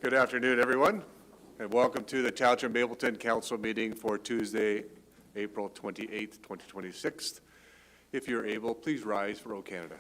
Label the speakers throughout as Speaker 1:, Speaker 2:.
Speaker 1: Good afternoon, everyone, and welcome to the Township Mapleton Council meeting for Tuesday, April 28th, 2026. If you're able, please rise for O Canada.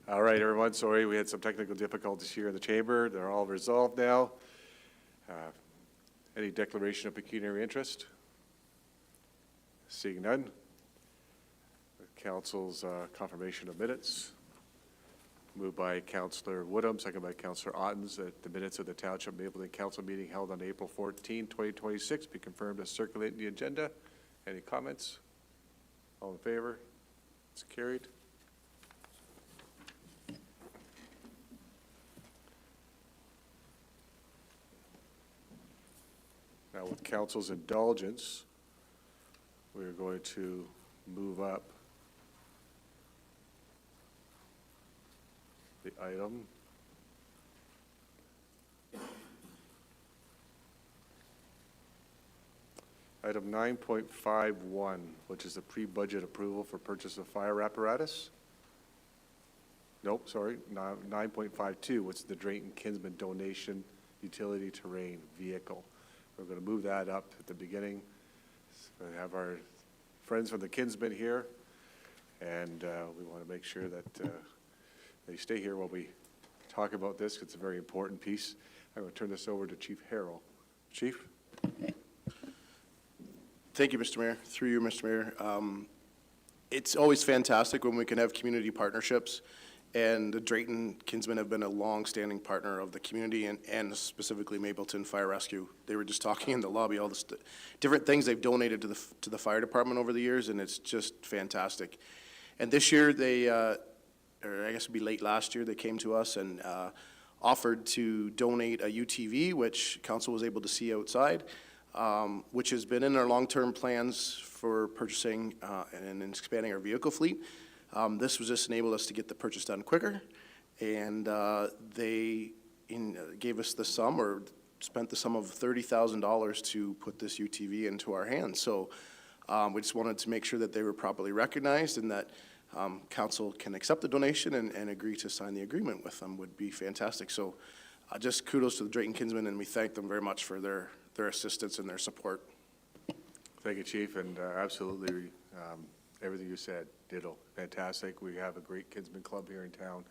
Speaker 1: All right, everyone. Sorry, we had some technical difficulties here in the chamber. They're all resolved now. Any declaration of pecuniary interest? Seeing none. Council's confirmation of minutes. Moved by Councillor Woodham, second by Councillor Ottens, that the minutes of the Township Mapleton Council meeting held on April 14, 2026 be confirmed as circulated in the agenda. Any comments? All in favor? It's carried. Now, with council's indulgence, we're going to move up the item. Item 9.51, which is the pre-budget approval for purchase of fire apparatus. Nope, sorry, 9.52, which is the Drayton Kinsman donation utility terrain vehicle. We're going to move that up at the beginning. So we have our friends from the Kinsman here, and we want to make sure that they stay here while we talk about this. It's a very important piece. I'm going to turn this over to Chief Harrell. Chief?
Speaker 2: Thank you, Mr. Mayor. Through you, Mr. Mayor. It's always fantastic when we can have community partnerships, and the Drayton Kinsmen have been a long-standing partner of the community and specifically Mapleton Fire Rescue. They were just talking in the lobby, all the different things they've donated to the fire department over the years, and it's just fantastic. And this year, they, or I guess it'd be late last year, they came to us and offered to donate a UTV, which council was able to see outside, which has been in our long-term plans for purchasing and expanding our vehicle fleet. This was just enabled us to get the purchase done quicker, and they gave us the sum, or spent the sum of $30,000 to put this UTV into our hands. So we just wanted to make sure that they were properly recognized, and that council can accept the donation and agree to sign the agreement with them would be fantastic. So just kudos to the Drayton Kinsmen, and we thank them very much for their assistance and their support.
Speaker 1: Thank you, Chief, and absolutely everything you said, ditto. Fantastic. We have a great Kinsman Club here in town.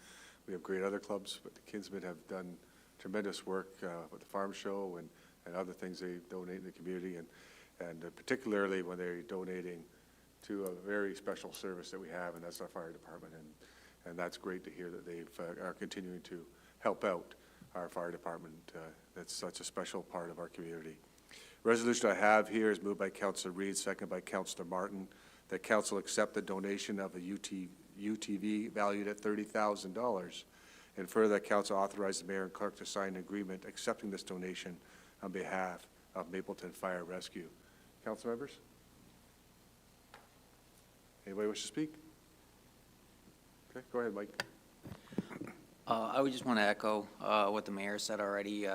Speaker 1: We have great other clubs, but the Kinsmen have done tremendous work with the farm show and other things they donate in the community, and particularly when they're donating to a very special service that we have, and that's our fire department. And that's great to hear that they are continuing to help out our fire department. That's such a special part of our community. Resolution I have here is moved by Councillor Reid, second by Councillor Martin, that council accept the donation of a UTV valued at $30,000, and further that council authorize the mayor and clerk to sign an agreement accepting this donation on behalf of Mapleton Fire Rescue. Council members? Anybody wish to speak? Okay, go ahead, Mike.
Speaker 3: I would just want to echo what the mayor said already.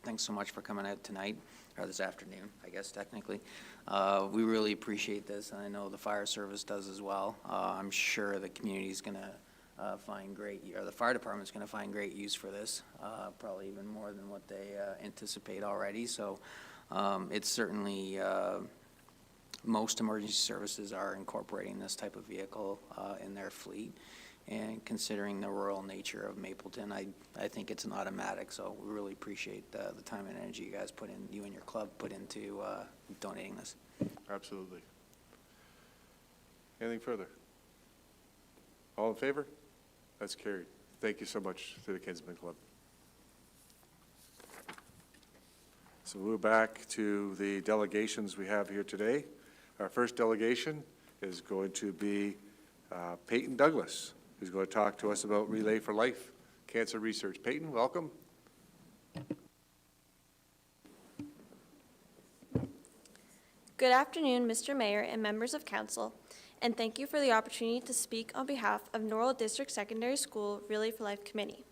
Speaker 3: Thanks so much for coming out tonight, or this afternoon, I guess, technically. We really appreciate this, and I know the fire service does as well. I'm sure the community's going to find great, or the fire department's going to find great use for this, probably even more than what they anticipate already. So it's certainly, most emergency services are incorporating this type of vehicle in their fleet. And considering the rural nature of Mapleton, I think it's an automatic, so we really appreciate the time and energy you guys put in, you and your club put into donating this.
Speaker 1: Absolutely. Anything further? All in favor? That's carried. Thank you so much to the Kinsman Club. So we'll move back to the delegations we have here today. Our first delegation is going to be Peyton Douglas, who's going to talk to us about Relay for Life cancer research. Peyton, welcome.
Speaker 4: Good afternoon, Mr. Mayor and members of council, and thank you for the opportunity to speak on behalf of Norwell District Secondary School Relay for Life Committee.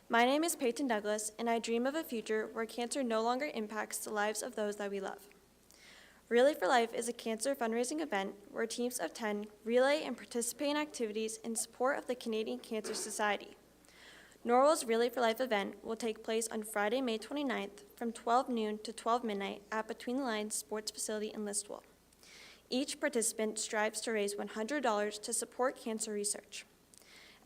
Speaker 4: My name is Peyton Douglas, and I dream of a future where cancer no longer impacts the lives of those that we love. Relay for Life is a cancer fundraising event where teams of 10 relay and participate in activities in support of the Canadian Cancer Society. Norwell's Relay for Life event will take place on Friday, May 29th from 12 noon to 12 midnight at Between the Lines Sports Facility in Listowel. Each participant strives to raise $100 to support cancer research.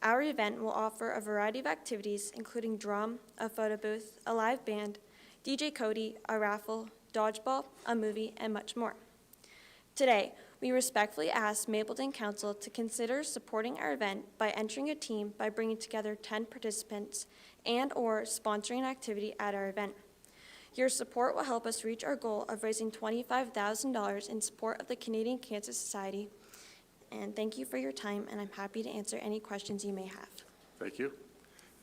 Speaker 4: Our event will offer a variety of activities, including drum, a photo booth, a live band, DJ Cody, a raffle, dodgeball, a movie, and much more. Today, We respectfully ask Mapleton Council to consider supporting our event by entering a team by bringing together 10 participants and/or sponsoring an activity at our event. Your support will help us reach our goal of raising $25,000 in support of the Canadian Cancer Society. And thank you for your time, and I'm happy to answer any questions you may have.
Speaker 1: Thank you.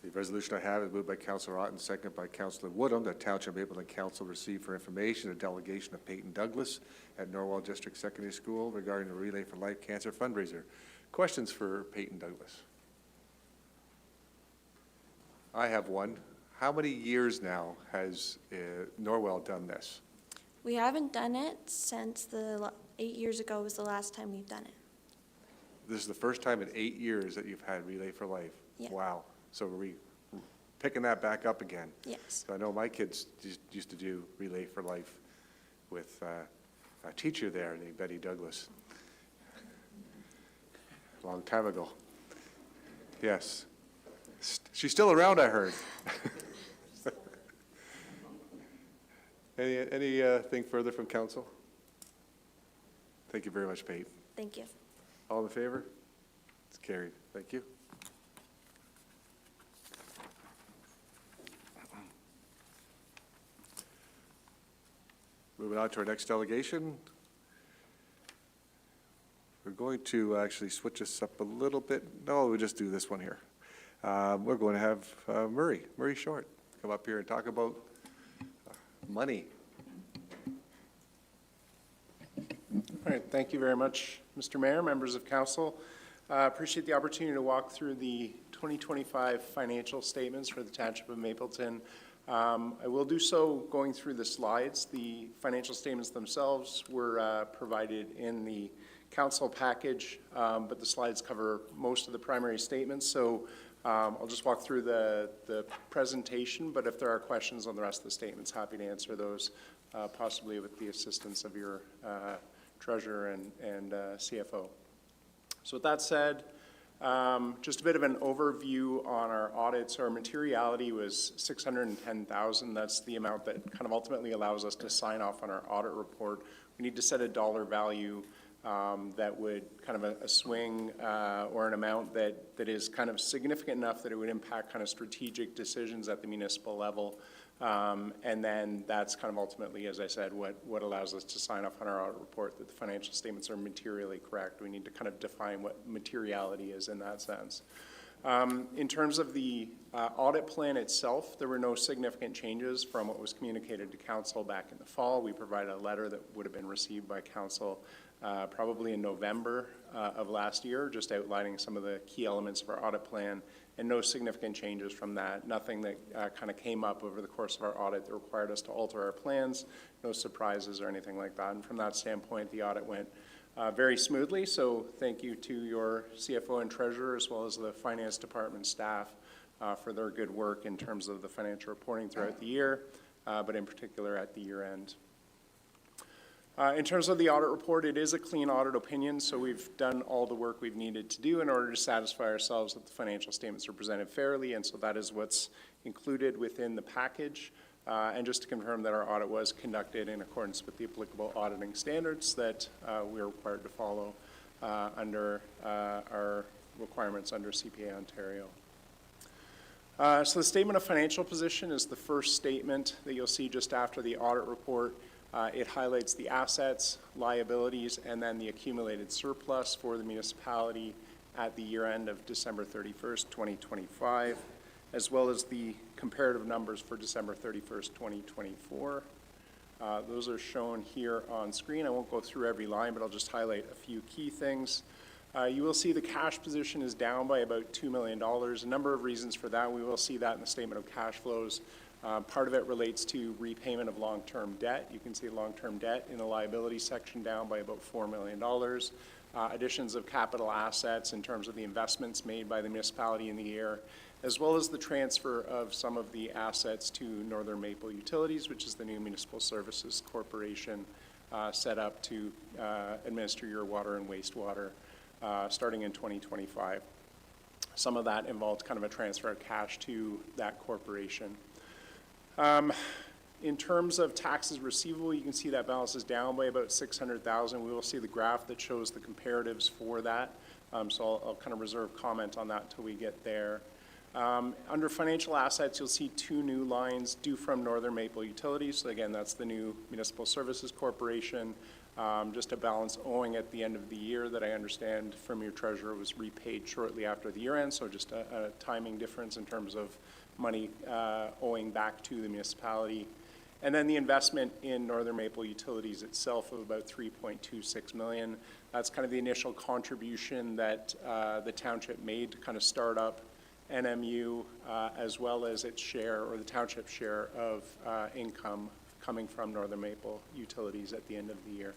Speaker 1: The resolution I have is moved by Councilor Otten, seconded by Councilor Woodham, that Township Mapleton Council receive for information a delegation of Peyton Douglas at Norwell District Secondary School regarding the Relay for Life Cancer fundraiser. Questions for Peyton Douglas? I have one. How many years now has Norwell done this?
Speaker 4: We haven't done it since 8 years ago was the last time we've done it.
Speaker 1: This is the first time in 8 years that you've had Relay for Life?
Speaker 4: Yeah.
Speaker 1: Wow. So are we picking that back up again?
Speaker 4: Yes.
Speaker 1: So I know my kids used to do Relay for Life with a teacher there named Betty Douglas. A long time ago. Yes. She's still around, I heard. Anything further from council? Thank you very much, Pete.
Speaker 4: Thank you.
Speaker 1: All in favor? It's carried. Thank you. Moving on to our next delegation. We're going to actually switch this up a little bit. No, we'll just do this one here. We're going to have Murray Short, come up here and talk about money.
Speaker 5: All right, thank you very much, Mr. Mayor, members of council. Appreciate the opportunity to walk through the 2025 financial statements for the Township of Mapleton. I will do so going through the slides. The financial statements themselves were provided in the council package, but the slides cover most of the primary statements. So I'll just walk through the presentation, but if there are questions on the rest of the statements, happy to answer those, possibly with the assistance of your treasurer and CFO. So with that said, just a bit of an overview on our audits. Our materiality was $610,000. That's the amount that kind of ultimately allows us to sign off on our audit report. We need to set a dollar value that would kind of a swing or an amount that is kind of significant enough that it would impact kind of strategic decisions at the municipal level. And then that's kind of ultimately, as I said, what allows us to sign off on our audit report that the financial statements are materially correct. We need to kind of define what materiality is in that sense. In terms of the audit plan itself, there were no significant changes from what was communicated to council back in the fall. We provided a letter that would have been received by council probably in November of last year, just outlining some of the key elements of our audit plan, and no significant changes from that. Nothing that kind of came up over the course of our audit that required us to alter our plans, no surprises or anything like that. And from that standpoint, the audit went very smoothly. So thank you to your CFO and treasurer, as well as the finance department staff for their good work in terms of the financial reporting throughout the year, but in particular at the year end. In terms of the audit report, it is a clean audit opinion, so we've done all the work we've needed to do in order to satisfy ourselves that the financial statements are presented fairly, and so that is what's included within the package. And just to confirm that our audit was conducted in accordance with the applicable auditing standards that we are required to follow under our requirements under CPA Ontario. So the statement of financial position is the first statement that you'll see just after the audit report. It highlights the assets, liabilities, and then the accumulated surplus for the municipality at the year end of December 31st, 2025, as well as the comparative numbers for December 31st, 2024. Those are shown here on screen. I won't go through every line, but I'll just highlight a few key things. You will see the cash position is down by about $2 million. A number of reasons for that. We will see that in the statement of cash flows. Part of it relates to repayment of long-term debt. You can see long-term debt in the liability section down by about $4 million. Additions of capital assets in terms of the investments made by the municipality in the year, as well as the transfer of some of the assets to Northern Maple Utilities, which is the new municipal services corporation set up to administer your water and wastewater starting in 2025. Some of that involved kind of a transfer of cash to that corporation. In terms of taxes receivable, you can see that balance is down by about 600,000. We will see the graph that shows the comparatives for that. So I'll kind of reserve comment on that until we get there. Under financial assets, you'll see two new lines due from Northern Maple Utilities. So again, that's the new Municipal Services Corporation. Just a balance owing at the end of the year that I understand from your treasurer was repaid shortly after the year end. So just a timing difference in terms of money owing back to the municipality. And then the investment in Northern Maple Utilities itself of about $3.26 million. That's kind of the initial contribution that the township made to kind of start up NMU, as well as its share, or the township share of income coming from Northern Maple Utilities at the end of the year.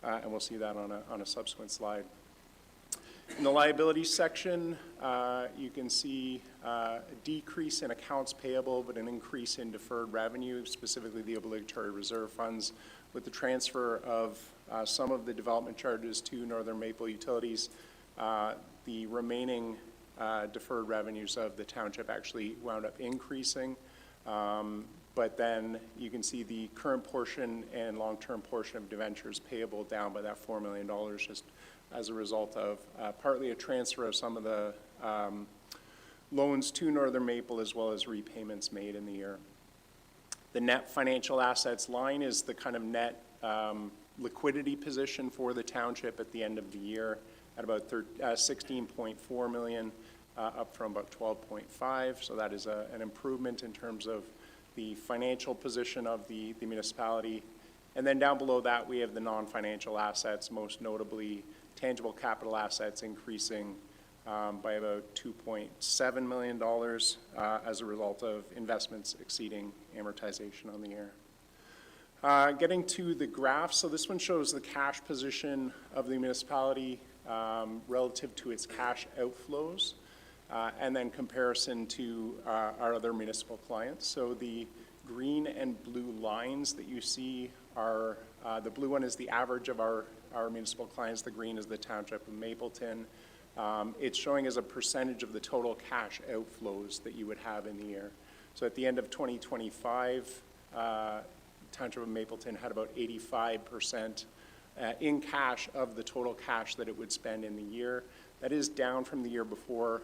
Speaker 5: And we'll see that on a subsequent slide. In the liabilities section, you can see a decrease in accounts payable, but an increase in deferred revenue, specifically the obligatory reserve funds, with the transfer of some of the development charges to Northern Maple Utilities. The remaining deferred revenues of the township actually wound up increasing. But then you can see the current portion and long-term portion of debentures payable down by that $4 million, just as a result of partly a transfer of some of the loans to Northern Maple, as well as repayments made in the year. The net financial assets line is the kind of net liquidity position for the township at the end of the year at about $16.4 million, up from about $12.5. So that is an improvement in terms of the financial position of the municipality. And then down below that, we have the non-financial assets, most notably tangible capital assets increasing by about $2.7 million as a result of investments exceeding amortization on the year. Getting to the graph, so this one shows the cash position of the municipality relative to its cash outflows, and then comparison to our other municipal clients. So the green and blue lines that you see are, the blue one is the average of our municipal clients, the green is the township of Mapleton. It's showing as a percentage of the total cash outflows that you would have in the year. So at the end of 2025, township of Mapleton had about 85% in cash of the total cash that it would spend in the year. That is down from the year before,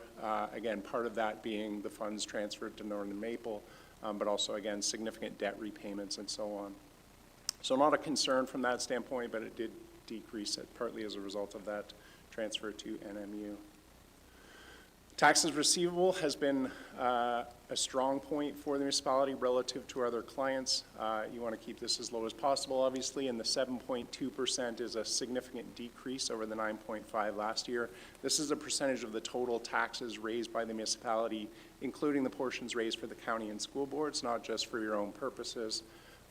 Speaker 5: again, part of that being the funds transferred to Northern Maple, but also, again, significant debt repayments and so on. So not a concern from that standpoint, but it did decrease it partly as a result of that transfer to NMU. Taxes receivable has been a strong point for the municipality relative to our other clients. You want to keep this as low as possible, obviously, and the 7.2% is a significant decrease over the 9.5% last year. This is a percentage of the total taxes raised by the municipality, including the portions raised for the county and school boards, not just for your own purposes.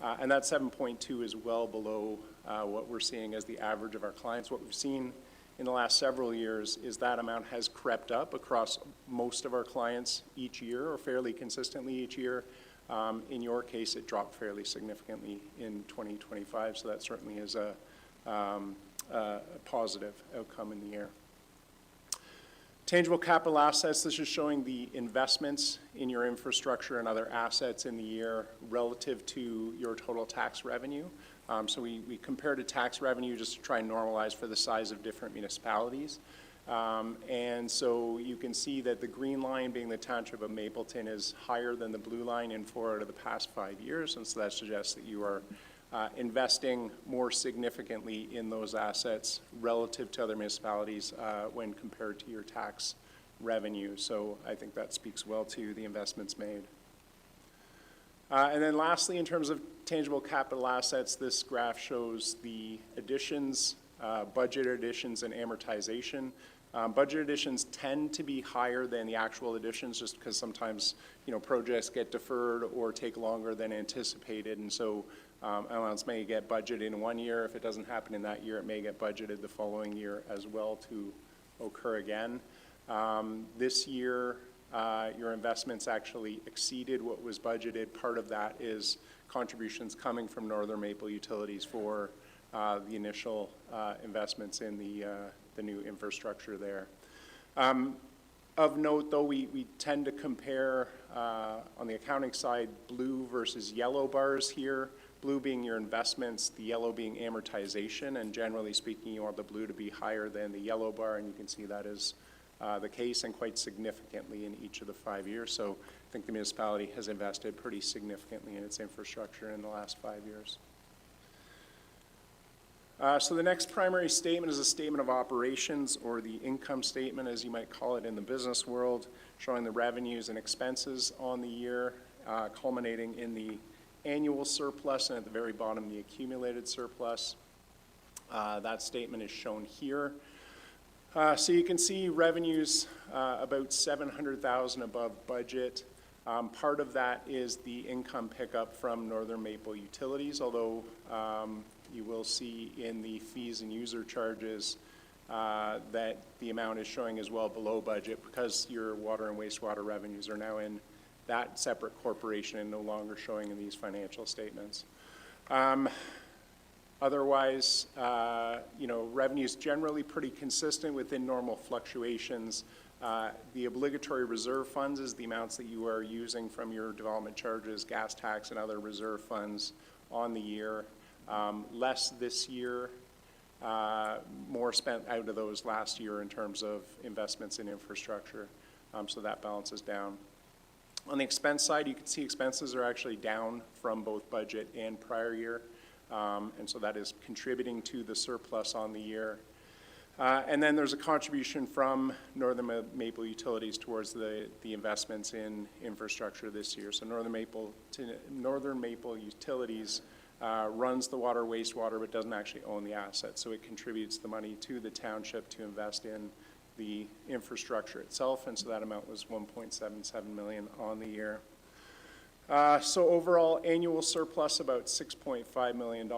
Speaker 5: And that 7.2 is well below what we're seeing as the average of our clients. What we've seen in the last several years is that amount has crept up across most of our clients each year, or fairly consistently each year. In your case, it dropped fairly significantly in 2025, so that certainly is a positive outcome in the year. Tangible capital assets, this is showing the investments in your infrastructure and other assets in the year relative to your total tax revenue. So we compared to tax revenue just to try and normalize for the size of different municipalities. And so you can see that the green line, being the township of Mapleton, is higher than the blue line in 4 out of the past 5 years. And so that suggests that you are investing more significantly in those assets relative to other municipalities when compared to your tax revenue. So I think that speaks well to the investments made. And then lastly, in terms of tangible capital assets, this graph shows the additions, budget additions, and amortization. Budget additions tend to be higher than the actual additions, just because sometimes, projects get deferred or take longer than anticipated. And so amounts may get budgeted in 1 year. If it doesn't happen in that year, it may get budgeted the following year as well to occur again. This year, your investments actually exceeded what was budgeted. Part of that is contributions coming from Northern Maple Utilities for the initial investments in the new infrastructure there. Of note, though, we tend to compare, on the accounting side, blue versus yellow bars here. Blue being your investments, the yellow being amortization, and generally speaking, you want the blue to be higher than the yellow bar, and you can see that is the case, and quite significantly in each of the 5 years. So I think the municipality has invested pretty significantly in its infrastructure in the last 5 years. So the next primary statement is a statement of operations, or the income statement, as you might call it in the business world, showing the revenues and expenses on the year, culminating in the annual surplus, and at the very bottom, the accumulated surplus. That statement is shown here. So you can see revenues about $700,000 above budget. Part of that is the income pickup from Northern Maple Utilities, although you will see in the fees and user charges that the amount is showing as well below budget, because your water and wastewater revenues are now in that separate corporation and no longer showing in these financial statements. Otherwise, revenues generally pretty consistent within normal fluctuations. The obligatory reserve funds is the amounts that you are using from your development charges, gas tax, and other reserve funds on the year. Less this year, more spent out of those last year in terms of investments in infrastructure, so that balances down. On the expense side, you can see expenses are actually down from both budget and prior year, and so that is contributing to the surplus on the year. And then there's a contribution from Northern Maple Utilities towards the investments in infrastructure this year. So Northern Maple Utilities runs the water, wastewater, but doesn't actually own the assets. So it contributes the money to the township to invest in the infrastructure itself, and so that amount was $1.77 million on the year. So overall, annual surplus about $6.5 million.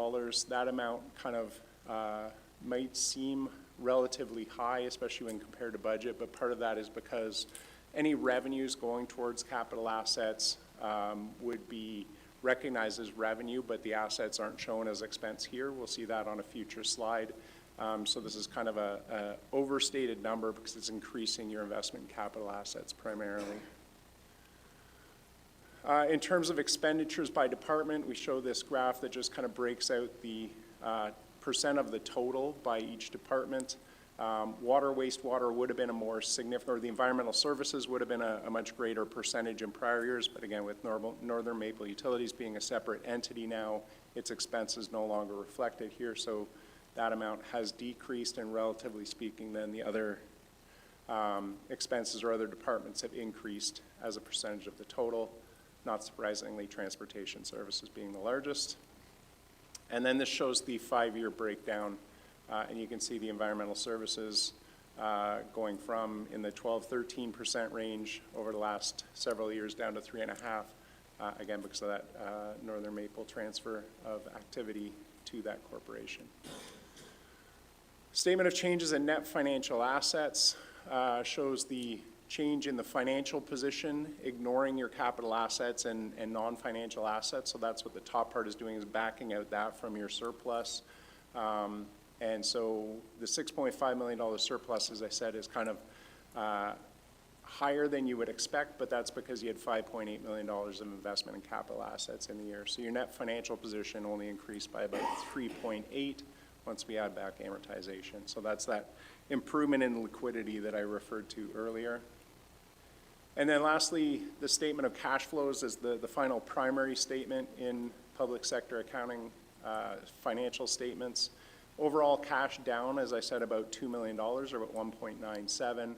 Speaker 5: That amount kind of might seem relatively high, especially when compared to budget, but part of that is because any revenues going towards capital assets would be recognized as revenue, but the assets aren't shown as expense here. We'll see that on a future slide. So this is kind of a overstated number because it's increasing your investment in capital assets primarily. In terms of expenditures by department, we show this graph that just kind of breaks out the percent of the total by each department. Water, wastewater would have been a more significant, or the environmental services would have been a much greater percentage in prior years, but again, with Northern Maple Utilities being a separate entity now, its expenses no longer reflected here, so that amount has decreased, and relatively speaking, then the other expenses or other departments have increased as a percentage of the total. Not surprisingly, transportation services being the largest. And then this shows the 5-year breakdown, and you can see the environmental services going from in the 12-13% range over the last several years down to 3.5%, again because of that Northern Maple transfer of activity to that corporation. Statement of changes in net financial assets shows the change in the financial position, ignoring your capital assets and non-financial assets. So that's what the top part is doing, is backing out that from your surplus. And so the $6.5 million surplus, as I said, is kind of higher than you would expect, but that's because you had $5.8 million of investment in capital assets in the year. So your net financial position only increased by about 3.8 once we add back amortization. So that's that improvement in liquidity that I referred to earlier. And then lastly, the statement of cash flows is the final primary statement in public sector accounting financial statements. Overall cash down, as I said, about $2 million, or about 1.97.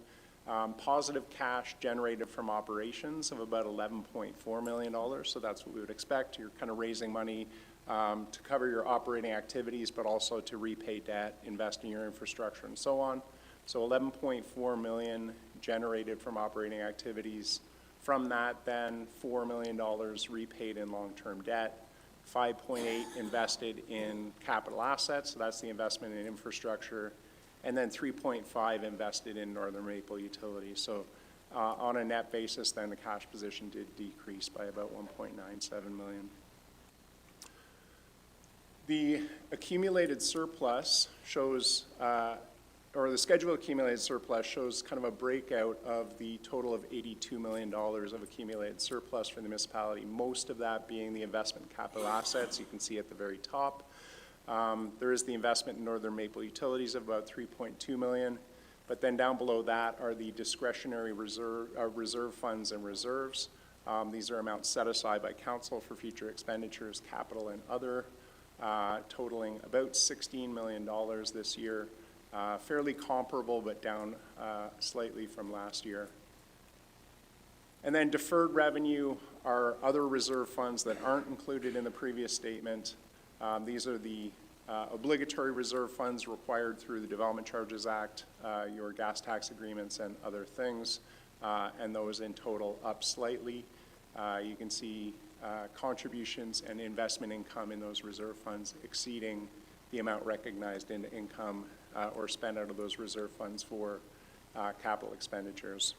Speaker 5: Positive cash generated from operations of about $11.4 million, so that's what we would expect. You're kind of raising money to cover your operating activities, but also to repay debt, invest in your infrastructure, and so on. So $11.4 million generated from operating activities. From that, then $4 million repaid in long-term debt, 5.8 invested in capital assets, so that's the investment in infrastructure, and then 3.5 invested in Northern Maple Utilities. So on a net basis, then the cash position did decrease by about $1.97 million. The accumulated surplus shows, or the schedule of accumulated surplus shows kind of a breakout of the total of $82 million of accumulated surplus for the municipality, most of that being the investment capital assets you can see at the very top. There is the investment in Northern Maple Utilities of about $3.2 million, but then down below that are the discretionary reserve funds and reserves. These are amounts set aside by council for future expenditures, capital and other, totaling about $16 million this year. Fairly comparable, but down slightly from last year. And then deferred revenue are other reserve funds that aren't included in the previous statement. These are the obligatory reserve funds required through the Development Charges Act, your gas tax agreements and other things, and those in total up slightly. You can see contributions and investment income in those reserve funds exceeding the amount recognized into income or spent out of those reserve funds for capital expenditures.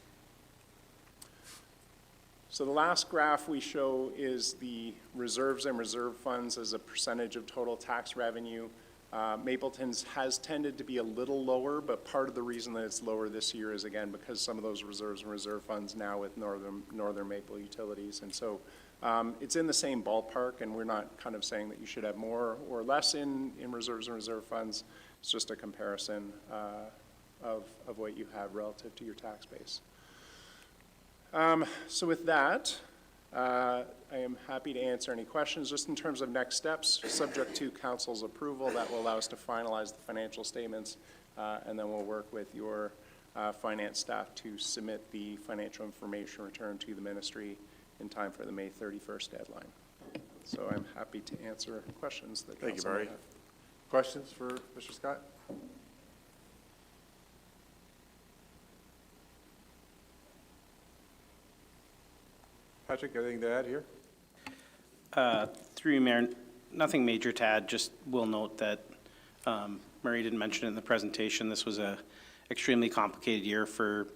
Speaker 5: So the last graph we show is the reserves and reserve funds as a percentage of total tax revenue. Mapleton's has tended to be a little lower, but part of the reason that it's lower this year is, again, because some of those reserves and reserve funds now with Northern Maple Utilities. And so it's in the same ballpark, and we're not kind of saying that you should have more or less in reserves and reserve funds. It's just a comparison of what you have relative to your tax base. So with that, I am happy to answer any questions. Just in terms of next steps, subject to council's approval, that will allow us to finalize the financial statements, and then we'll work with your finance staff to submit the financial information return to the ministry in time for the May 31st deadline. So I'm happy to answer questions that
Speaker 1: Thank you,
Speaker 5: council may
Speaker 1: Barry.
Speaker 5: have.
Speaker 1: Questions for Mr. Scott? Patrick, anything to add here?
Speaker 6: Through you, Mayor, nothing major to add, just will note that Murray didn't mention it in the presentation. This was a extremely complicated year for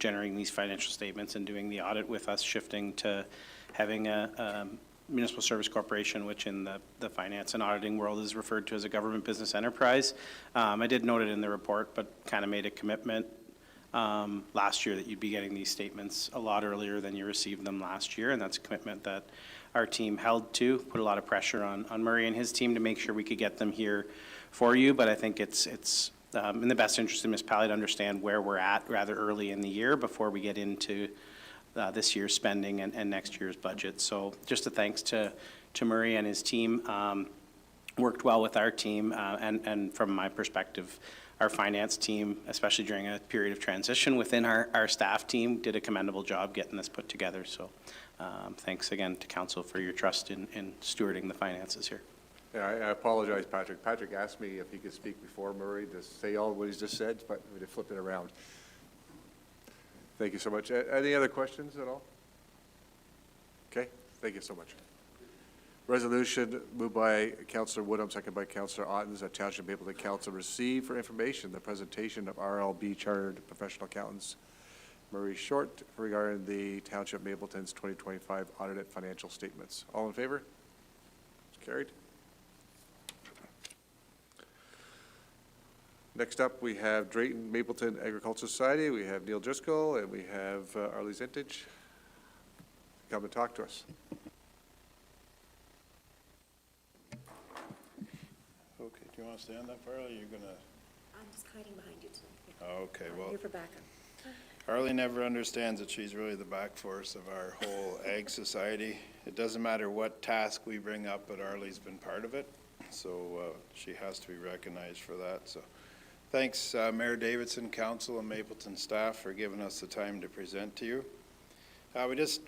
Speaker 6: generating these financial statements and doing the audit with us shifting to having a municipal service corporation, which in the finance and auditing world is referred to as a government business enterprise. I did note it in the report, but kind of made a commitment last year that you'd be getting these statements a lot earlier than you received them last year, and that's a commitment that our team held to, put a lot of pressure on Murray and his team to make sure we could get them here for you, but I think it's in the best interest of the municipality to understand where we're at rather early in the year before we get into this year's spending and next year's budget. So just a thanks to Murray and his team. Worked well with our team, and from my perspective, our finance team, especially during a period of transition within our staff team, did a commendable job getting this put together. So thanks again to council for your trust in stewarding the finances here.
Speaker 1: Yeah, I apologize, Patrick. Patrick asked me if he could speak before Murray to say all what he's just said, but we flipped it around. Thank you so much. Any other questions at all? Okay, thank you so much. Resolution moved by Councillor Woodham, second by Councillor Ottens, that Township Mapleton Council receive for information the presentation of RLB Chartered Professional Accountants Murray Short regarding the Township Mapleton's 2025 audited financial statements. All in favor? It's carried. Next up, we have Drayton Mapleton Agricultural Society. We have Neil Driscoll, and we have Arlie Zintage. Come and talk to us.
Speaker 7: Okay, do you want to stand up, Arlie? You're gonna,
Speaker 8: I'm just hiding behind you tonight.
Speaker 7: okay,
Speaker 8: I'm
Speaker 7: well,
Speaker 8: here for backup.
Speaker 7: Arlie never understands that she's really the back force of our whole ag society. It doesn't matter what task we bring up, but Arlie's been part of it, so she has to be recognized for that. So thanks, Mayor Davidson, council, and Mapleton staff for giving us the time to present to you.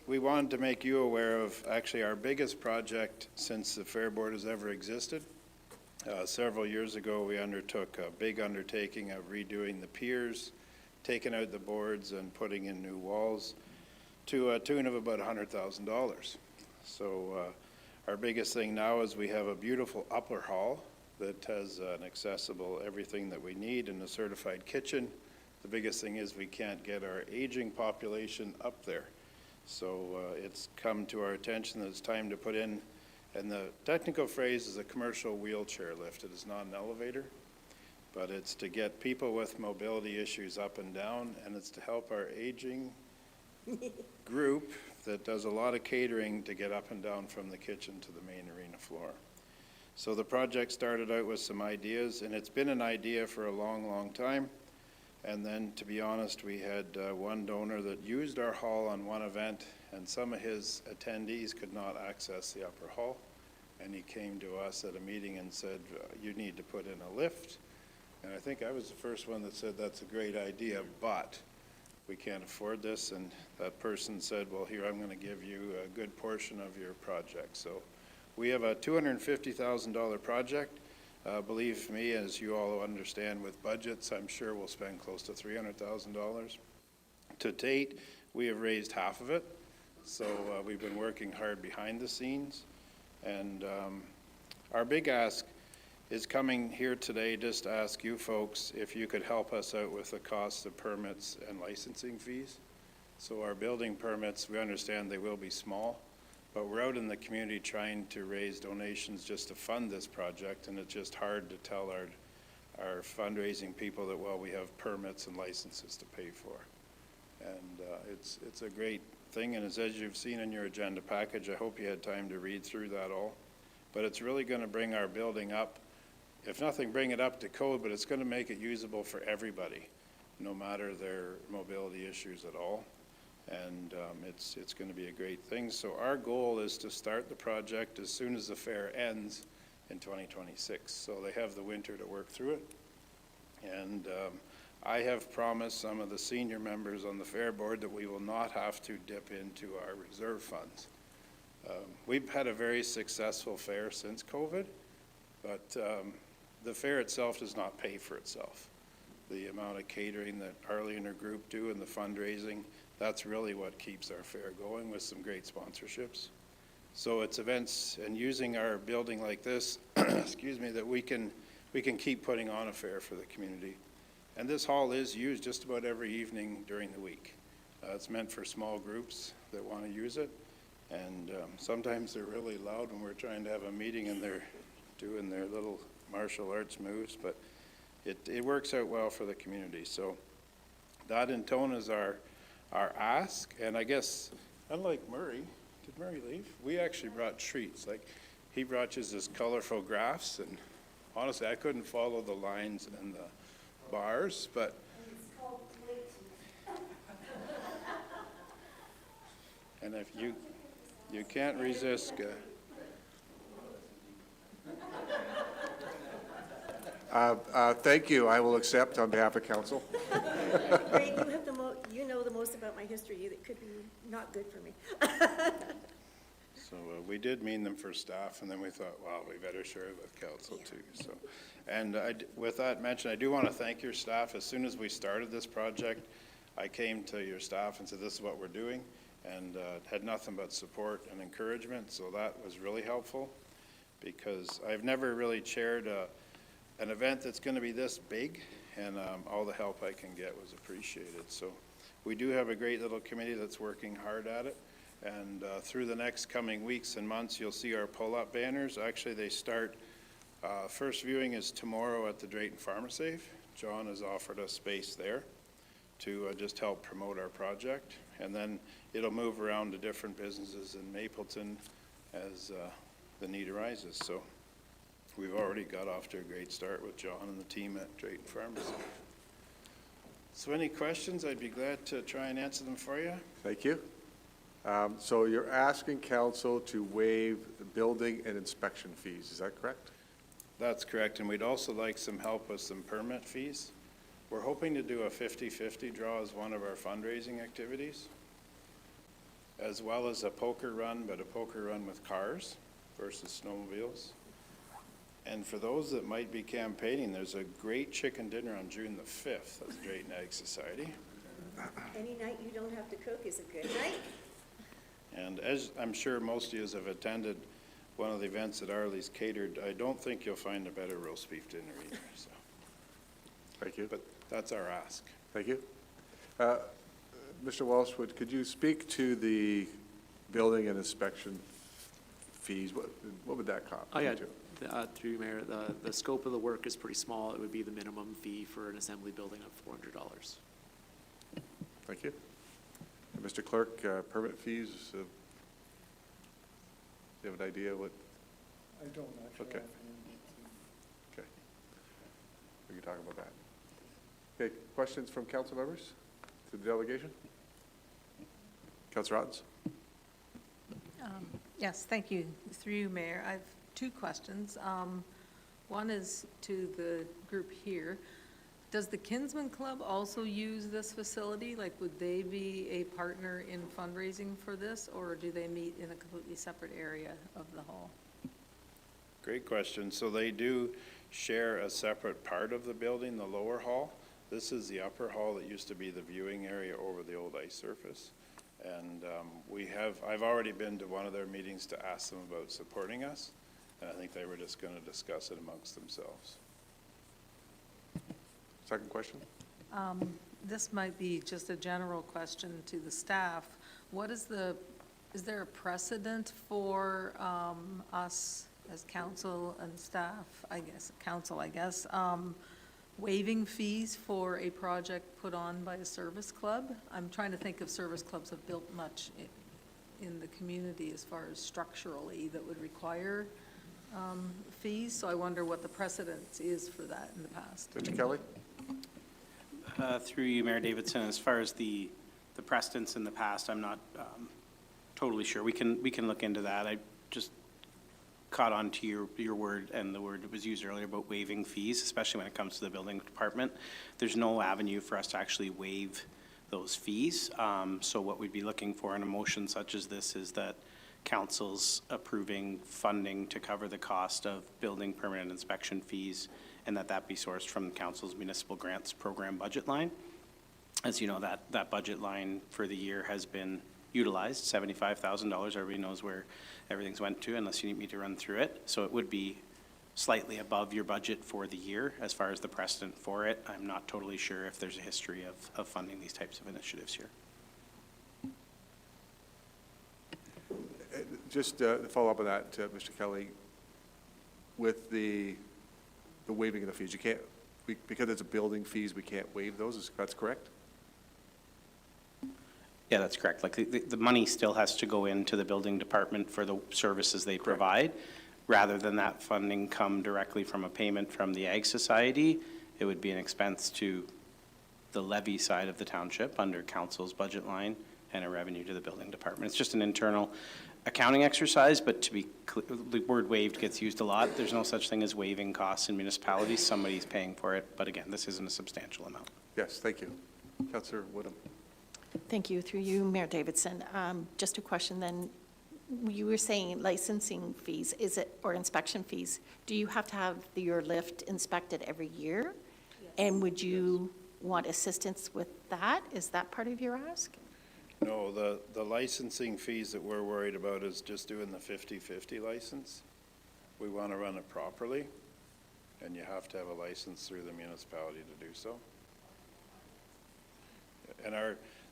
Speaker 7: We wanted to make you aware of actually our biggest project since the Fair Board has ever existed. Several years ago, we undertook a big undertaking of redoing the piers, taking out the boards and putting in new walls to a tune of about $100,000. So our biggest thing now is we have a beautiful upper hall that has an accessible everything that we need and a certified kitchen. The biggest thing is we can't get our aging population up there. So it's come to our attention that it's time to put in, and the technical phrase is a commercial wheelchair lift. It is not an elevator. but it's to get people with mobility issues up and down, and it's to help our aging group that does a lot of catering to get up and down from the kitchen to the main arena floor. So the project started out with some ideas, and it's been an idea for a long, long time. And then, to be honest, we had one donor that used our hall on one event, and some of his attendees could not access the upper hall. And he came to us at a meeting and said, you need to put in a lift. And I think I was the first one that said, that's a great idea, but we can't afford this. And that person said, well, here, I'm going to give you a good portion of your project. So we have a $250,000 project. Believe me, as you all understand with budgets, I'm sure we'll spend close to $300,000. To date, we have raised half of it. So we've been working hard behind the scenes. And our big ask is coming here today just to ask you folks if you could help us out with the cost of permits and licensing fees. So our building permits, we understand they will be small, but we're out in the community trying to raise donations just to fund this project, and it's just hard to tell our fundraising people that, well, we have permits and licenses to pay for. And it's a great thing, and as you've seen in your agenda package, I hope you had time to read through that all. But it's really going to bring our building up, if nothing, bring it up to code, but it's going to make it usable for everybody, no matter their mobility issues at all. And it's going to be a great thing. So our goal is to start the project as soon as the fair ends in 2026. So they have the winter to work through it. And I have promised some of the senior members on the fair board that we will not have to dip into our reserve funds. We've had a very successful fair since COVID, but the fair itself does not pay for itself. The amount of catering that Arlie and her group do and the fundraising, that's really what keeps our fair going, with some great sponsorships. So it's events and using our building like this, excuse me, that we can keep putting on a fair for the community. And this hall is used just about every evening during the week. It's meant for small groups that want to use it. And sometimes they're really loud when we're trying to have a meeting and they're doing their little martial arts moves, but it works out well for the community. So that in tone is our ask. And I guess, unlike Murray, did Murray leave? We actually brought treats. Like, he brought just this colorful graphs, and honestly, I couldn't follow the lines and the bars, but and if you can't resist
Speaker 1: Thank you. I will accept on behalf of council.
Speaker 8: Ray, you have you know the most about my history. It could be not good for me.
Speaker 7: So we did mean them for staff, and then we thought, wow, we better share it with council too. So, and with that mentioned, I do want to thank your staff. As soon as we started this project, I came to your staff and said, this is what we're doing, and had nothing but support and encouragement. So that was really helpful, because I've never really chaired an event that's going to be this big, and all the help I can get was appreciated. So we do have a great little committee that's working hard at it. And through the next coming weeks and months, you'll see our pull-up banners. Actually, they start, first viewing is tomorrow at the Drayton PharmaSafe. John has offered us space there to just help promote our project. And then it'll move around to different businesses in Mapleton as the need arises. So we've already got off to a great start with John and the team at Drayton PharmaSafe. So any questions, I'd be glad to try and answer them for you.
Speaker 1: Thank you. So you're asking council to waive the building and inspection fees, is that correct?
Speaker 7: That's correct, and we'd also like some help with some permit fees. We're hoping to do a 50-50 draw as one of our fundraising activities, as well as a poker run, but a poker run with cars versus snowmobiles. And for those that might be campaigning, there's a great chicken dinner on June the 5th at the Drayton Ag Society.
Speaker 8: Any night you don't have to cook is a good night.
Speaker 7: And as I'm sure most of you have attended one of the events that Arlie's catered, I don't think you'll find a better roast beef dinner either. So,
Speaker 1: Thank you.
Speaker 7: but that's our ask.
Speaker 1: Thank you. Mr. Walshwood, could you speak to the building and inspection fees? What would that cost?
Speaker 9: Oh, yeah. through you, Mayor, the scope of the work is pretty small. It would be the minimum fee for an assembly building of $400.
Speaker 1: Thank you. And Mr. Clerk, permit fees, do you have an idea what?
Speaker 5: I don't actually.
Speaker 1: Okay. Okay. We can talk about that. Okay, questions from council members to the delegation? Councilor Ottens?
Speaker 10: Yes, thank you. Through you, Mayor, I have two questions. One is to the group here. Does the Kinsman Club also use this facility? Like, would they be a partner in fundraising for this, or do they meet in a completely separate area of the hall?
Speaker 7: Great question. So they do share a separate part of the building, the lower hall. This is the upper hall that used to be the viewing area over the old ice surface. And I've already been to one of their meetings to ask them about supporting us, and I think they were just going to discuss it amongst themselves.
Speaker 1: Second question?
Speaker 10: This might be just a general question to the staff. Is there a precedent for us as council and staff, I guess, waiving fees for a project put on by a service club? I'm trying to think if service clubs have built much in the community as far as structurally that would require fees, so I wonder what the precedent is for that in the past.
Speaker 1: Mr. Kelly?
Speaker 6: Through you, Mayor Davidson, as far as the precedents in the past, I'm not totally sure. We can look into that. I just caught on to your word and the word that was used earlier about waiving fees, especially when it comes to the building department. There's no avenue for us to actually waive those fees. So what we'd be looking for in a motion such as this is that council's approving funding to cover the cost of building permanent inspection fees, and that be sourced from the council's municipal grants program budget line. As you know, that budget line for the year has been utilized, $75,000. Everybody knows where everything's went to, unless you need me to run through it. So it would be slightly above your budget for the year as far as the precedent for it. I'm not totally sure if there's a history of funding these types of initiatives here.
Speaker 1: Just to follow up on that, Mr. Kelly, with the waiving of the fees, you can't, because it's a building fees, we can't waive those, that's correct?
Speaker 6: Yeah, that's correct. Like, the money still has to go into the building department for the services they provide. Rather than that funding come directly from a payment from the Ag Society, it would be an expense to the levy side of the township under council's budget line and a revenue to the building department. It's just an internal accounting exercise, but to be clear, the word waived gets used a lot. There's no such thing as waiving costs in municipalities. Somebody's paying for it, but again, this isn't a substantial amount.
Speaker 1: Yes, thank you. Councillor Woodham.
Speaker 11: Thank you. Through you, Mayor Davidson. Just a question then. You were saying licensing fees, or inspection fees. Do you have to have your lift inspected every year?
Speaker 10: Yes.
Speaker 11: And would you want assistance with that? Is that part of your ask?
Speaker 7: No, the licensing fees that we're worried about is just doing the 50/50 license. We want to run it properly, and you have to have a license through the municipality to do so. And